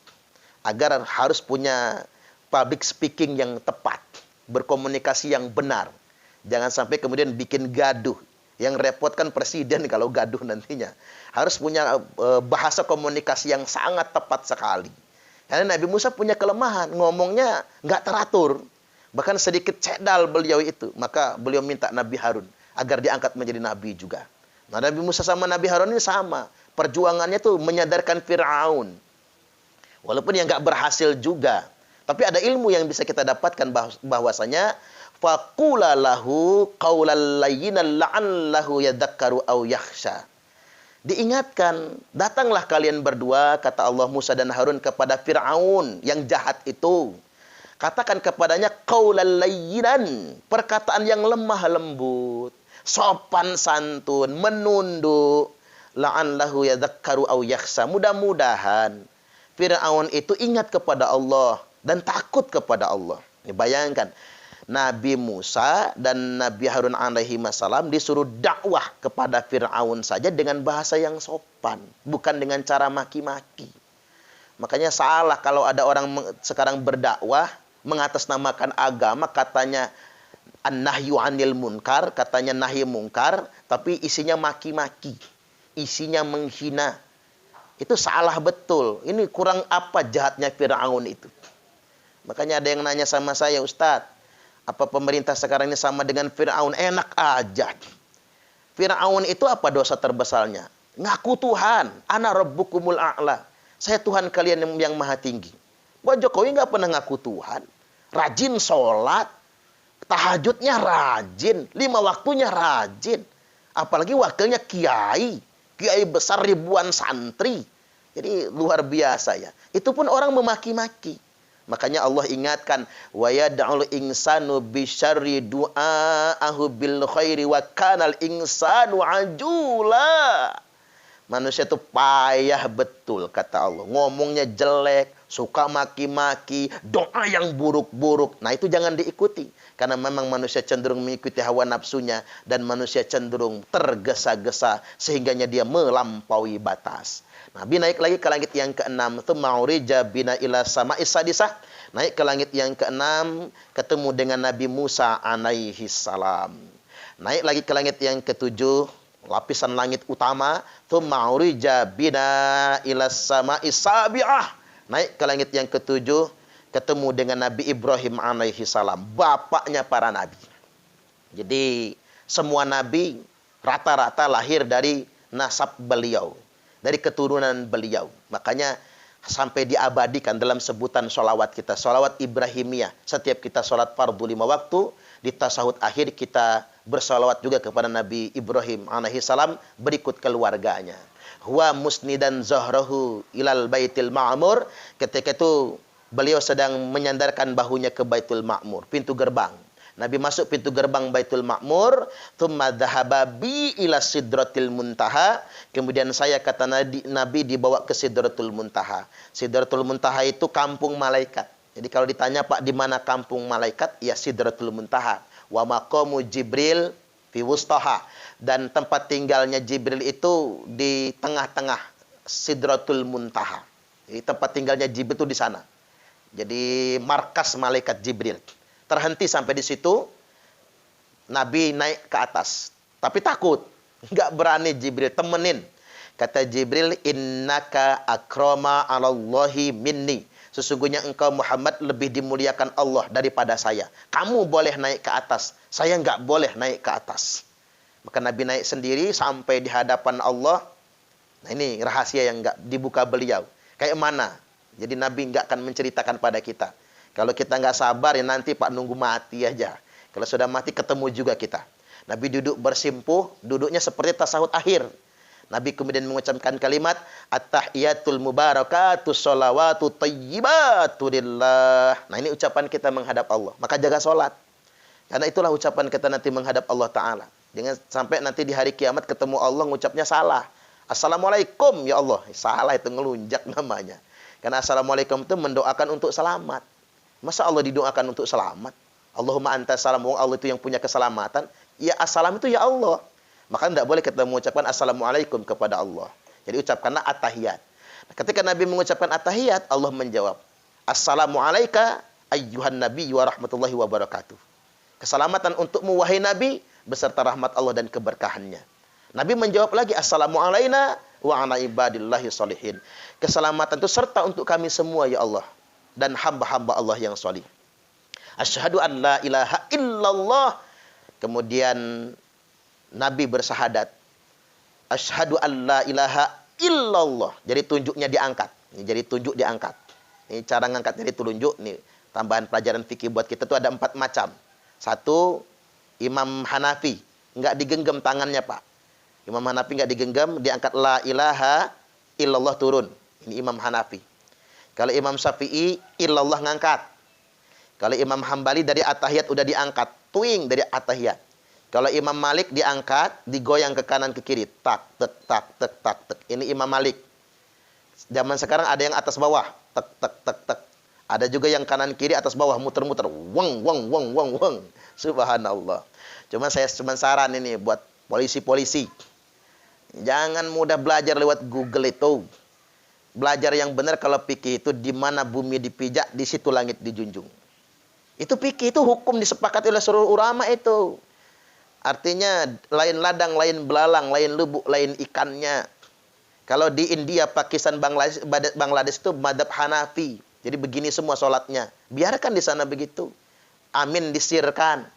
Speaker 1: Agar harus punya public speaking yang tepat, berkomunikasi yang benar. Jangan sampai kemudian bikin gaduh. Yang repot kan presiden kalau gaduh nantinya. Harus punya bahasa komunikasi yang sangat tepat sekali. Karena Nabi Musa punya kelemahan, ngomongnya nggak teratur. Bahkan sedikit cedal beliau itu. Maka beliau minta Nabi Harun agar diangkat menjadi nabi juga. Nah, Nabi Musa sama Nabi Harun ini sama. Perjuangannya tuh menyadarkan Fir'aun. Walaupun yang nggak berhasil juga. Tapi ada ilmu yang bisa kita dapatkan bahwasanya faqula lahu qaulal layyinan la'allahu yadhakkaru aw yakhsha. Diingatkan, datanglah kalian berdua, kata Allah Musa dan Harun kepada Fir'aun yang jahat itu. Katakan kepadanya qaulal layyinan, perkataan yang lemah lembut, sopan santun, menunduk, la'allahu yadhakkaru aw yakhsha. Mudah-mudahan Fir'aun itu ingat kepada Allah dan takut kepada Allah. Ini bayangkan, Nabi Musa dan Nabi Harun alaihi salam disuruh dakwah kepada Fir'aun saja dengan bahasa yang sopan, bukan dengan cara maki-maki. Makanya salah kalau ada orang sekarang berdakwah mengatasnamakan agama, katanya an-nahyu 'anil munkar, katanya nahi mungkar, tapi isinya maki-maki, isinya menghina. Itu salah betul. Ini kurang apa jahatnya Fir'aun itu. Makanya ada yang nanya sama saya, Ustadz, apa pemerintah sekarang ini sama dengan Fir'aun? Enak aja. Fir'aun itu apa dosa terbesarnya? Ngaku Tuhan. Ana rabbukumul a'la. Saya Tuhan kalian yang maha tinggi. Pak Jokowi nggak pernah ngaku Tuhan. Rajin sholat. Tahajudnya rajin. 5 waktunya rajin. Apalagi wakilnya kiai. Kiai besar ribuan santri. Jadi luar biasa ya. Itu pun orang memaki-maki. Makanya Allah ingatkan, wa yad'ul insanu bisyarri du'aahu bil khairi wa kanal insanu ajula. Manusia itu payah betul, kata Allah. Ngomongnya jelek, suka maki-maki, doa yang buruk-buruk. Nah, itu jangan diikuti. Karena memang manusia cenderung mengikuti hawa nafsunya dan manusia cenderung tergesa-gesa sehingganya dia melampaui batas. Nabi naik lagi ke langit yang ke-6, tsumma urija bina ila sama'is sadisah. Naik ke langit yang ke-6, ketemu dengan Nabi Musa alaihi salam. Naik lagi ke langit yang ke-7, lapisan langit utama, tsumma urija bina ila sama'is sabi'ah. Naik ke langit yang ke-7, ketemu dengan Nabi Ibrahim alaihi salam, bapaknya para nabi. Jadi semua nabi rata-rata lahir dari nasab beliau, dari keturunan beliau. Makanya sampai diabadikan dalam sebutan sholawat kita, sholawat Ibrahimiyah. Setiap kita sholat fardu 5 waktu, di tasahud akhir kita bersolawat juga kepada Nabi Ibrahim alaihi salam berikut keluarganya. Huwa musnidan zahrahu ilal baitil ma'mur. Ketika itu beliau sedang menyandarkan bahunya ke Baitul Ma'mur, pintu gerbang. Nabi masuk pintu gerbang Baitul Ma'mur, tsumma dhahaba bi ila sidratil muntaha. Kemudian saya, kata Nabi, dibawa ke Sidratul Muntaha. Sidratul Muntaha itu kampung malaikat. Jadi kalau ditanya, Pak, di mana kampung malaikat? Ya, Sidratul Muntaha. Wa maqamu Jibril fi wustaha. Dan tempat tinggalnya Jibril itu di tengah-tengah Sidratul Muntaha. Jadi tempat tinggalnya Jibril itu di sana. Jadi markas malaikat Jibril. Terhenti sampai di situ. Nabi naik ke atas. Tapi takut. Nggak berani Jibril temenin. Kata Jibril, innaka akrama 'alallahi minni. Sesungguhnya engkau Muhammad lebih dimuliakan Allah daripada saya. Kamu boleh naik ke atas. Saya nggak boleh naik ke atas. Maka Nabi naik sendiri sampai di hadapan Allah. Nah ini rahasia yang nggak dibuka beliau. Kayak mana? Jadi Nabi nggak akan menceritakan pada kita. Kalau kita nggak sabar ya nanti Pak nunggu mati aja. Kalau sudah mati ketemu juga kita. Nabi duduk bersimpuh, duduknya seperti tasahud akhir. Nabi kemudian mengucapkan kalimat at-tahiyatul mubarakatuh sholawatu tayyibatu lillah. Nah ini ucapan kita menghadap Allah. Maka jaga sholat. Karena itulah ucapan kita nanti menghadap Allah Ta'ala. Jangan sampai nanti di hari kiamat ketemu Allah ngucapnya salah. Assalamualaikum ya Allah. Salah itu ngelunjak namanya. Karena assalamualaikum itu mendoakan untuk selamat. Masa Allah didoakan untuk selamat? Allahumma anta salam. Allah itu yang punya keselamatan. Ya assalam itu ya Allah. Maka tidak boleh kita mengucapkan assalamualaikum kepada Allah. Jadi ucapkanlah at-tahiyat. Nah, ketika Nabi mengucapkan at-tahiyat, Allah menjawab, assalamualaika ayyuhan nabi wa rahmatullahi wa barakatuh. Keselamatan untukmu wahai Nabi beserta rahmat Allah dan keberkahannya. Nabi menjawab lagi, assalamu alaina wa ala ibadillahi sholihin. Keselamatan itu serta untuk kami semua ya Allah dan hamba-hamba Allah yang sholih. Asyhadu an la ilaha illallah. Kemudian Nabi bersyahadat, asyhadu an la ilaha illallah. Jadi tunjuknya diangkat. Jadi tunjuk diangkat. Ini cara ngangkat jadi tunjuk. Nih tambahan pelajaran fikih buat kita tuh ada 4 macam. 1, Imam Hanafi nggak digenggam tangannya Pak. Imam Hanafi nggak digenggam, diangkat la ilaha illallah turun. Ini Imam Hanafi. Kalau Imam Syafi'i illallah ngangkat. Kalau Imam Hambali dari at-tahiyat udah diangkat, tuing dari at-tahiyat. Kalau Imam Malik diangkat, digoyang ke kanan ke kiri, tak tek tak tek tak tek. Ini Imam Malik. Zaman sekarang ada yang atas bawah, tek tek tek tek. Ada juga yang kanan kiri atas bawah muter-muter, weng weng weng weng weng. Subhanallah. Saya saran ini buat polisi-polisi. Jangan mudah belajar lewat Google itu. Belajar yang benar kalau fikih itu di mana bumi dipijak, di situ langit dijunjung. Itu fikih, itu hukum disepakati oleh seluruh ulama itu. Artinya lain ladang, lain belalang, lain lubuk, lain ikannya. Kalau di India, Pakistan, Bangladesh itu madhab Hanafi. Jadi begini semua sholatnya. Biarkan di sana begitu. Amin disirkan.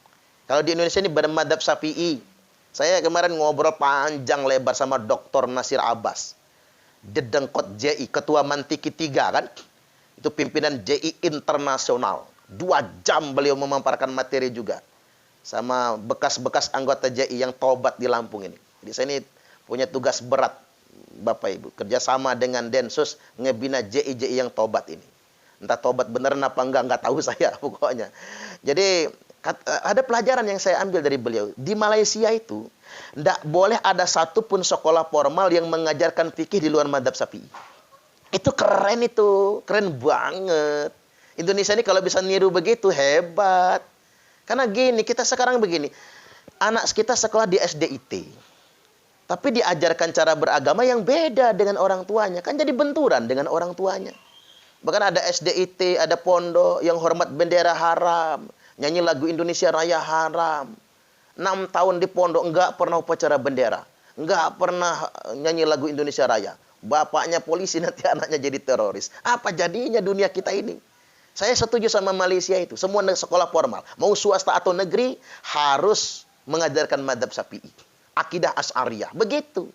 Speaker 1: Kalau di Indonesia ini bermadhab Syafi'i. Saya kemarin ngobrol panjang lebar sama Dr. Nasir Abbas. Dedengkot JI, Ketua Mantiki 3 kan. Itu pimpinan JI internasional. 2 jam beliau memaparkan materi juga. Sama bekas-bekas anggota JI yang tobat di Lampung ini. Jadi saya ini punya tugas berat, Bapak Ibu. Kerjasama dengan Densus, ngebina JI-JI yang tobat ini. Entah tobat beneran apa enggak tahu saya pokoknya. Jadi ada pelajaran yang saya ambil dari beliau. Di Malaysia itu, tidak boleh ada satupun sekolah formal yang mengajarkan fikih di luar madhab Syafi'i. Itu keren itu. Keren banget. Indonesia ini kalau bisa niru begitu, hebat. Karena gini, kita sekarang begini. Anak kita sekolah di SDIT. Tapi diajarkan cara beragama yang beda dengan orang tuanya. Kan jadi benturan dengan orang tuanya. Bahkan ada SDIT, ada pondok yang hormat bendera haram. Nyanyi lagu Indonesia Raya haram. 6 tahun di pondok enggak pernah upacara bendera. Enggak pernah nyanyi lagu Indonesia Raya. Bapaknya polisi, nanti anaknya jadi teroris. Apa jadinya dunia kita ini? Saya setuju sama Malaysia itu. Semua sekolah formal, mau swasta atau negeri, harus mengajarkan madhab Syafi'i. Akidah Asy'ariyah. Begitu.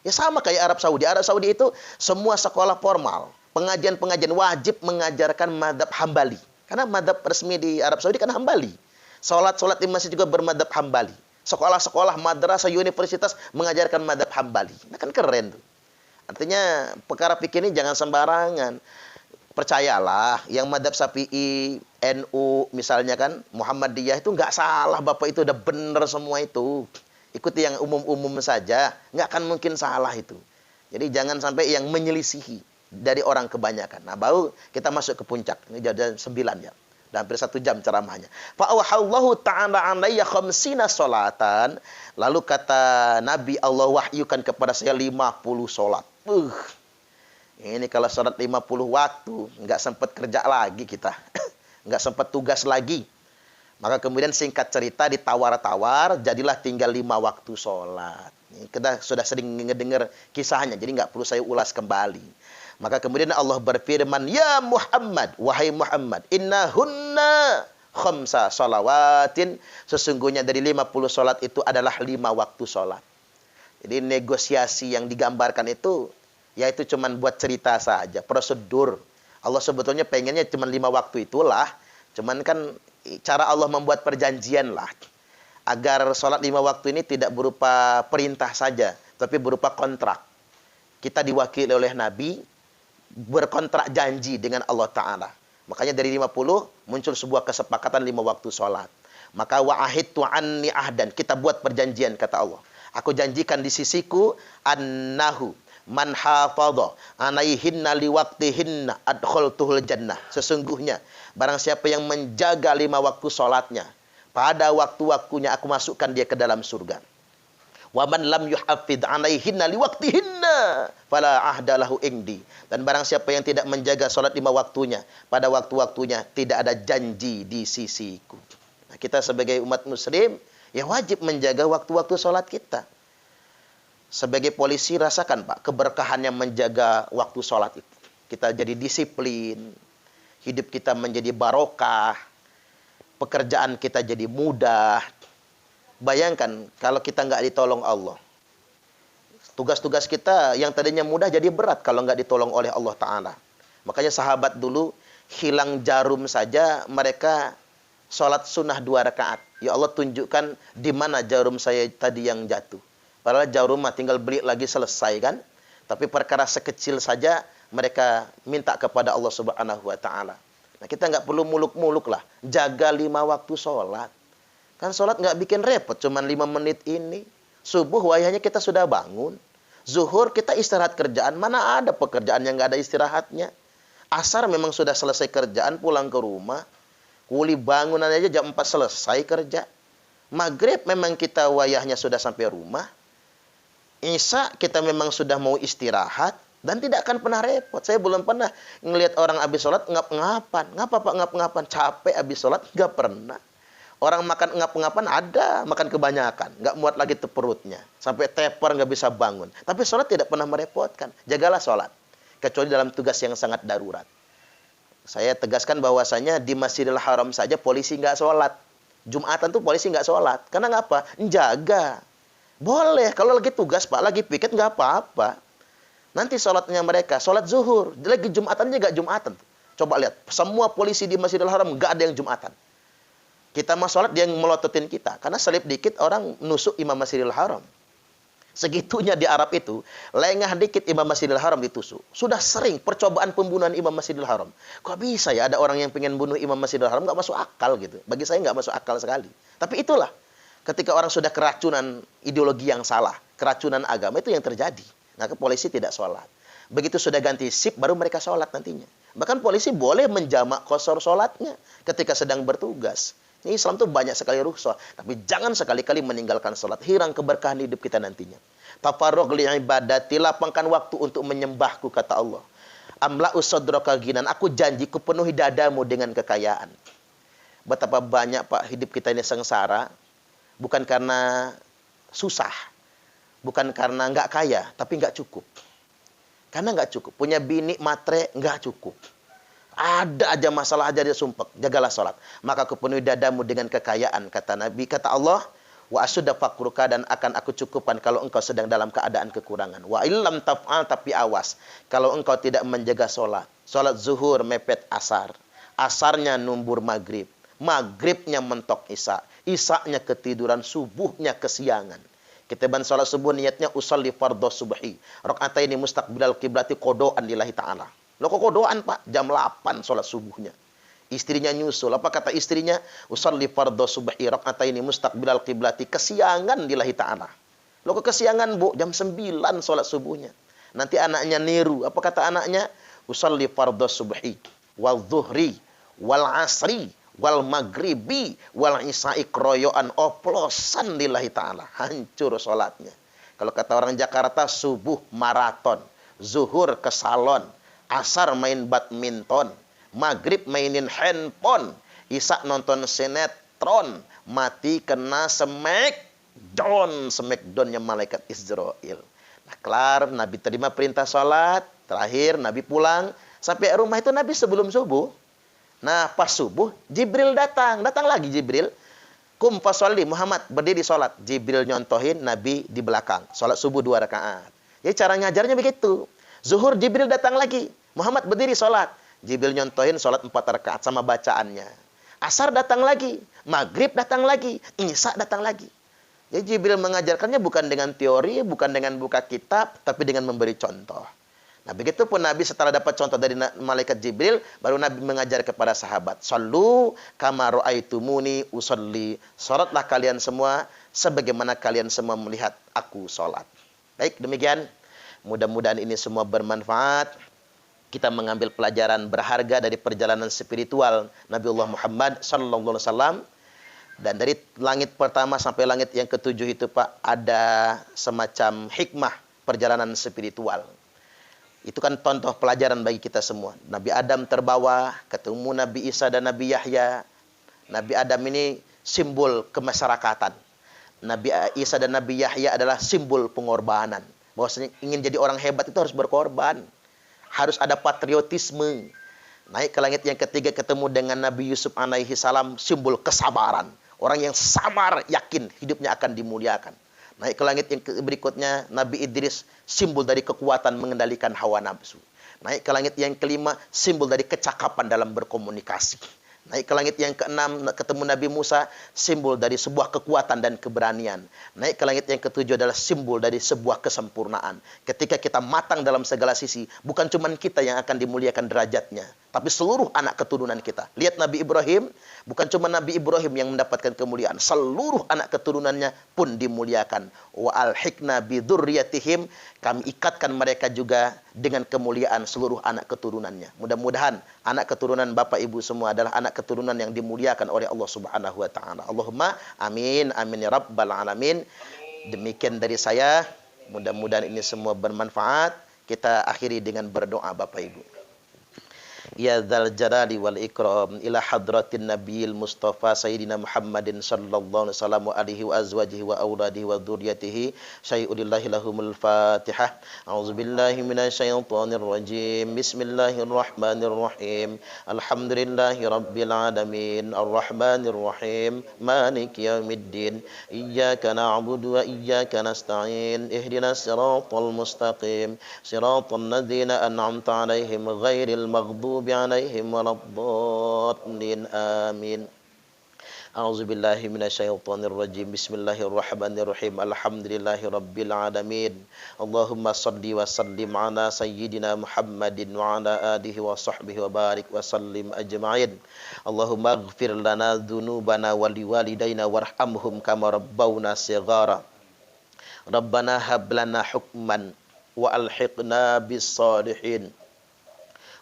Speaker 1: Ya sama kayak Arab Saudi. Arab Saudi itu semua sekolah formal, pengajian-pengajian wajib mengajarkan madhab Hambali. Karena madhab resmi di Arab Saudi kan Hambali. Sholat di masjid juga bermadhab Hambali. Sekolah-sekolah, madrasah, universitas mengajarkan madhab Hambali. Nah kan keren tuh. Artinya perkara fikih ini jangan sembarangan. Percayalah, yang madhab Syafi'i, NU misalnya kan, Muhammadiyah itu nggak salah, Bapak, itu udah benar semua itu. Ikuti yang umum-umum saja, nggak akan mungkin salah itu. Jadi jangan sampai yang menyelisihi dari orang kebanyakan. Nah baru kita masuk ke puncak. Ini jam 9 ya. Dan hampir 1 jam ceramahnya. Fa'awahallahu ta'ala alayya khamsina sholatan. Lalu kata Nabi, Allah wahyukan kepada saya 50 sholat. Ini kalau sholat 50 waktu, nggak sempat kerja lagi kita. Nggak sempat tugas lagi. Maka kemudian singkat cerita ditawar-tawar, jadilah tinggal 5 waktu sholat. Kita sudah sering mendengar kisahnya, jadi nggak perlu saya ulas kembali. Maka kemudian Allah berfirman, Ya Muhammad, wahai Muhammad, innahunna khamsa shalawatin. Sesungguhnya dari 50 sholat itu adalah 5 waktu sholat. Jadi negosiasi yang digambarkan itu, yaitu cuman buat cerita saja, prosedur. Allah sebetulnya pengennya cuman 5 waktu itulah. Cuman kan cara Allah membuat perjanjian lah. Agar sholat 5 waktu ini tidak berupa perintah saja, tapi berupa kontrak. Kita diwakili oleh Nabi, berkontrak janji dengan Allah Ta'ala. Makanya dari 50 muncul sebuah kesepakatan 5 waktu sholat. Maka wa'ahidtu anni ahdan, kita buat perjanjian, kata Allah. Aku janjikan di sisiku, annahu man hafadha alaihinna liwaqtihinna adkhaltuhul jannah. Sesungguhnya barang siapa yang menjaga 5 waktu sholatnya, pada waktu-waktunya aku masukkan dia ke dalam surga. Wa man lam yuhaffidh 'alaihinna liwaqtihinna fala ahda lahu indi. Dan barang siapa yang tidak menjaga salat 5 waktunya, pada waktu-waktunya tidak ada janji di sisiku. Nah, kita sebagai umat muslim ya wajib menjaga waktu-waktu salat kita. Sebagai polisi rasakan Pak keberkahannya menjaga waktu salat itu. Kita jadi disiplin, hidup kita menjadi barokah, pekerjaan kita jadi mudah. Bayangkan kalau kita nggak ditolong Allah. Tugas-tugas kita yang tadinya mudah jadi berat kalau nggak ditolong oleh Allah Ta'ala. Makanya sahabat dulu hilang jarum saja mereka sholat sunnah 2 rakaat. Ya Allah tunjukkan di mana jarum saya tadi yang jatuh. Padahal jarum mah tinggal beli lagi selesai kan. Tapi perkara sekecil saja mereka minta kepada Allah Subhanahu Wa Ta'ala. Nah, kita nggak perlu muluk-muluk lah. Jaga 5 waktu sholat. Kan sholat nggak bikin repot. Cuman 5 menit ini. Subuh wayahnya kita sudah bangun. Zuhur kita istirahat kerjaan. Mana ada pekerjaan yang nggak ada istirahatnya. Asar memang sudah selesai kerjaan pulang ke rumah. Kuli bangunan aja jam 4 selesai kerja. Maghrib memang kita wayahnya sudah sampai rumah. Isya kita memang sudah mau istirahat. Dan tidak akan pernah repot. Saya belum pernah ngelihat orang habis sholat ngap-ngapan. Ngapa Pak ngap-ngapan? Capek habis sholat? Nggak pernah. Orang makan ngap-ngapan ada. Makan kebanyakan. Nggak muat lagi tuh perutnya. Sampai tepar nggak bisa bangun. Tapi sholat tidak pernah merepotkan. Jagalah sholat. Kecuali dalam tugas yang sangat darurat. Saya tegaskan bahwasanya di Masjidil Haram saja polisi nggak sholat. Jumatan tuh polisi nggak sholat. Karena ngapa? Jaga. Boleh. Kalau lagi tugas Pak, lagi piket nggak apa-apa. Nanti sholatnya mereka, sholat zuhur. Lagi Jumatannya nggak Jumatan. Coba lihat, semua polisi di Masjidil Haram nggak ada yang Jumatan. Kita mau sholat, dia yang melototin kita. Karena selip dikit orang nusuk imam Masjidil Haram. Segitunya di Arab itu, lengah dikit imam Masjidil Haram ditusuk. Sudah sering percobaan pembunuhan imam Masjidil Haram. Kok bisa ya ada orang yang pengen bunuh imam Masjidil Haram? Nggak masuk akal gitu. Bagi saya nggak masuk akal sekali. Tapi itulah, ketika orang sudah keracunan ideologi yang salah, keracunan agama, itu yang terjadi. Maka polisi tidak sholat. Begitu sudah ganti sip, baru mereka sholat nantinya. Bahkan polisi boleh menjamak qasar sholatnya ketika sedang bertugas. Ini Islam tuh banyak sekali rukhsah. Tapi jangan sekali-kali meninggalkan sholat. Hilang keberkahan hidup kita nantinya. Tafarruq li'ibadati, lapangkan waktu untuk menyembahku, kata Allah. Amla'u sadraka ghinan, aku janji kupenuhi dadamu dengan kekayaan. Betapa banyak Pak hidup kita ini sengsara. Bukan karena susah. Bukan karena nggak kaya, tapi nggak cukup. Karena nggak cukup. Punya bini, matre, nggak cukup. Ada aja masalah aja dia sumpek. Jagalah sholat. Maka aku penuhi dadamu dengan kekayaan. Kata Nabi, kata Allah, wa asudda fakruka, dan akan aku cukupkan kalau engkau sedang dalam keadaan kekurangan. Wa illam taf'al, tapi awas. Kalau engkau tidak menjaga sholat. Sholat zuhur mepet asar. Asarnya numbur maghrib. Maghribnya mentok isya. Isyanya ketiduran, subuhnya kesiangan. Ketiban sholat subuh niatnya usolli fardhu subhi. Rakaataini mustaqbilal qiblati qodoan lillahi ta'ala. Loh kok qodoan Pak? Jam 8 sholat subuhnya. Istrinya nyusul. Apa kata istrinya? Usolli fardhu subhi rakaataini mustaqbilal qiblati. Kesiangan lillahi ta'ala. Loh kok kesiangan Bu? Jam 9 sholat subuhnya. Nanti anaknya niru. Apa kata anaknya? Usolli fardhu subhi wal zuhri wal asri wal maghribi wal isya'i kroyoan, oplosan lillahi ta'ala. Hancur sholatnya. Kalau kata orang Jakarta, subuh maraton, zuhur ke salon, asar main badminton, maghrib mainin handphone, isya nonton sinetron, sinetron, mati kena smackdownnya malaikat Israel. Nah, kelar Nabi terima perintah sholat, terakhir Nabi pulang, sampai rumah itu Nabi sebelum subuh. Nah, pas subuh Jibril datang lagi Jibril. Kum fasolli, Muhammad berdiri sholat. Jibril nyontohin, Nabi di belakang. Sholat subuh 2 rakaat. Jadi cara ngajarnya begitu. Zuhur Jibril datang lagi. Muhammad berdiri sholat. Jibril nyontohin sholat 4 rakaat sama bacaannya. Asar datang lagi. Maghrib datang lagi. Isya datang lagi. Jadi Jibril mengajarkannya bukan dengan teori, bukan dengan buka kitab, tapi dengan memberi contoh. Nah, begitu pun Nabi setelah dapat contoh dari malaikat Jibril, baru Nabi mengajar kepada sahabat, "Shallu kama ra'aitumuni usolli." Salatlah kalian semua sebagaimana kalian semua melihat aku salat. Baik, demikian. Mudah-mudahan ini semua bermanfaat. Kita mengambil pelajaran berharga dari perjalanan spiritual Nabiullah Muhammad sallallahu alaihi wasallam. Dan dari langit pertama sampai langit yang ketujuh itu, Pak, ada semacam hikmah perjalanan spiritual. Itu kan contoh pelajaran bagi kita semua. Nabi Adam terbawa, ketemu Nabi Isa dan Nabi Yahya. Nabi Adam ini simbol kemasyarakatan. Nabi Isa dan Nabi Yahya adalah simbol pengorbanan. Bahwasanya ingin jadi orang hebat itu harus berkorban. Harus ada patriotisme. Naik ke langit yang ketiga ketemu dengan Nabi Yusuf alaihi salam, simbol kesabaran. Orang yang sabar yakin hidupnya akan dimuliakan. Naik ke langit yang berikutnya Nabi Idris, simbol dari kekuatan mengendalikan hawa nafsu. Naik ke langit yang kelima, simbol dari kecakapan dalam berkomunikasi. Naik ke langit yang keenam ketemu Nabi Musa, simbol dari sebuah kekuatan dan keberanian. Naik ke langit yang ketujuh adalah simbol dari sebuah kesempurnaan. Ketika kita matang dalam segala sisi, bukan cuma kita yang akan dimuliakan derajatnya, tapi seluruh anak keturunan kita. Lihat Nabi Ibrahim, bukan cuma Nabi Ibrahim yang mendapatkan kemuliaan, seluruh anak keturunannya pun dimuliakan. Wa alhiqna bidzurriyyatihim, kami ikatkan mereka juga dengan kemuliaan seluruh anak keturunannya. Mudah-mudahan anak keturunan Bapak Ibu semua adalah anak keturunan yang dimuliakan oleh Allah Subhanahu wa taala. Allahumma amin amin ya rabbal alamin. Demikian dari saya. Mudah-mudahan ini semua bermanfaat. Kita akhiri dengan berdoa Bapak Ibu. Ya dzal jalali wal ikram ila hadratin nabiyil mustafa sayyidina Muhammadin sallallahu alaihi wa azwajihi wa auladihi wa dzurriyyatihi syai'ulillahi lahumul fatihah. A'udzubillahi minasyaitonir rajim. Bismillahirrahmanirrahim. Alhamdulillahi rabbil alamin arrahmanir rahim maliki yaumiddin. Iyyaka na'budu wa iyyaka nasta'in. Ihdinas siratal mustaqim. Siratal ladzina an'amta 'alaihim ghairil maghdubi عليهم ولا الضالين آمين. أعوذ بالله من الشيطان الرجيم. بسم الله الرحمن الرحيم. الحمد لله رب العالمين. اللهم صل وسلم على سيدنا محمد وعلى آله وصحبه وبارك وسلم أجمعين. اللهم اغفر لنا ذنوبنا ولوالدينا وارحمهم كما ربونا صغارا. ربنا هب لنا حكما وألحقنا بالصالحين.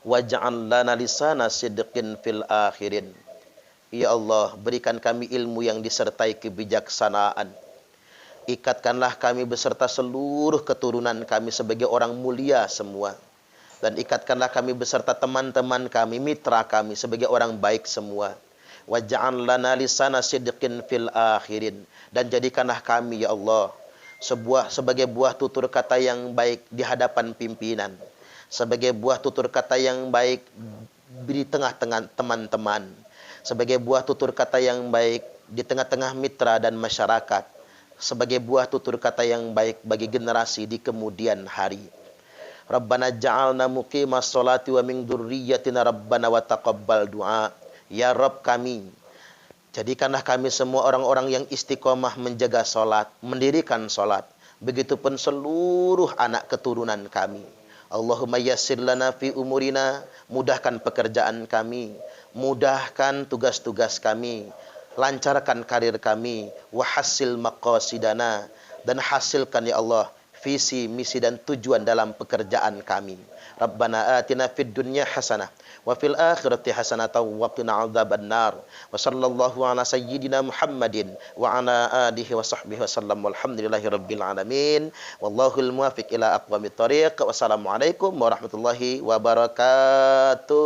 Speaker 1: Waj'al lana lisana sidqin fil akhirin. Ya Allah, berikan kami ilmu yang disertai kebijaksanaan. Ikatkanlah kami beserta seluruh keturunan kami sebagai orang mulia semua. Dan ikatkanlah kami beserta teman-teman kami, mitra kami sebagai orang baik semua. Waj'al lana lisana sidqin fil akhirin. Dan jadikanlah kami, ya Allah, sebagai buah tutur kata yang baik di hadapan pimpinan. Sebagai buah tutur kata yang baik di tengah-tengah teman-teman. Sebagai buah tutur kata yang baik di tengah-tengah mitra dan masyarakat. Sebagai buah tutur kata yang baik bagi generasi di kemudian hari. Rabbana ja'alna muqimas sholati wa min dzurriyyatina rabbana wa taqabbal du'a. Ya Rabb kami, jadikanlah kami semua orang-orang yang istiqomah menjaga sholat, mendirikan sholat. Begitupun seluruh anak keturunan kami. Allahumma yassir lana fi umurina, mudahkan pekerjaan kami, mudahkan tugas-tugas kami, lancarkan karir kami, wa hasil maqasidana, dan hasilkan ya Allah visi, misi dan tujuan dalam pekerjaan kami. Rabbana atina fid dunya hasanah wa fil akhirati hasanatan wa qina adzabannar. Wa sallallahu ala sayyidina Muhammadin wa ala alihi wa sahbihi wasallam. Walhamdulillahi rabbil alamin. Wallahul muwaffiq ila aqwamit thoriq. Wassalamualaikum warahmatullahi wabarakatuh.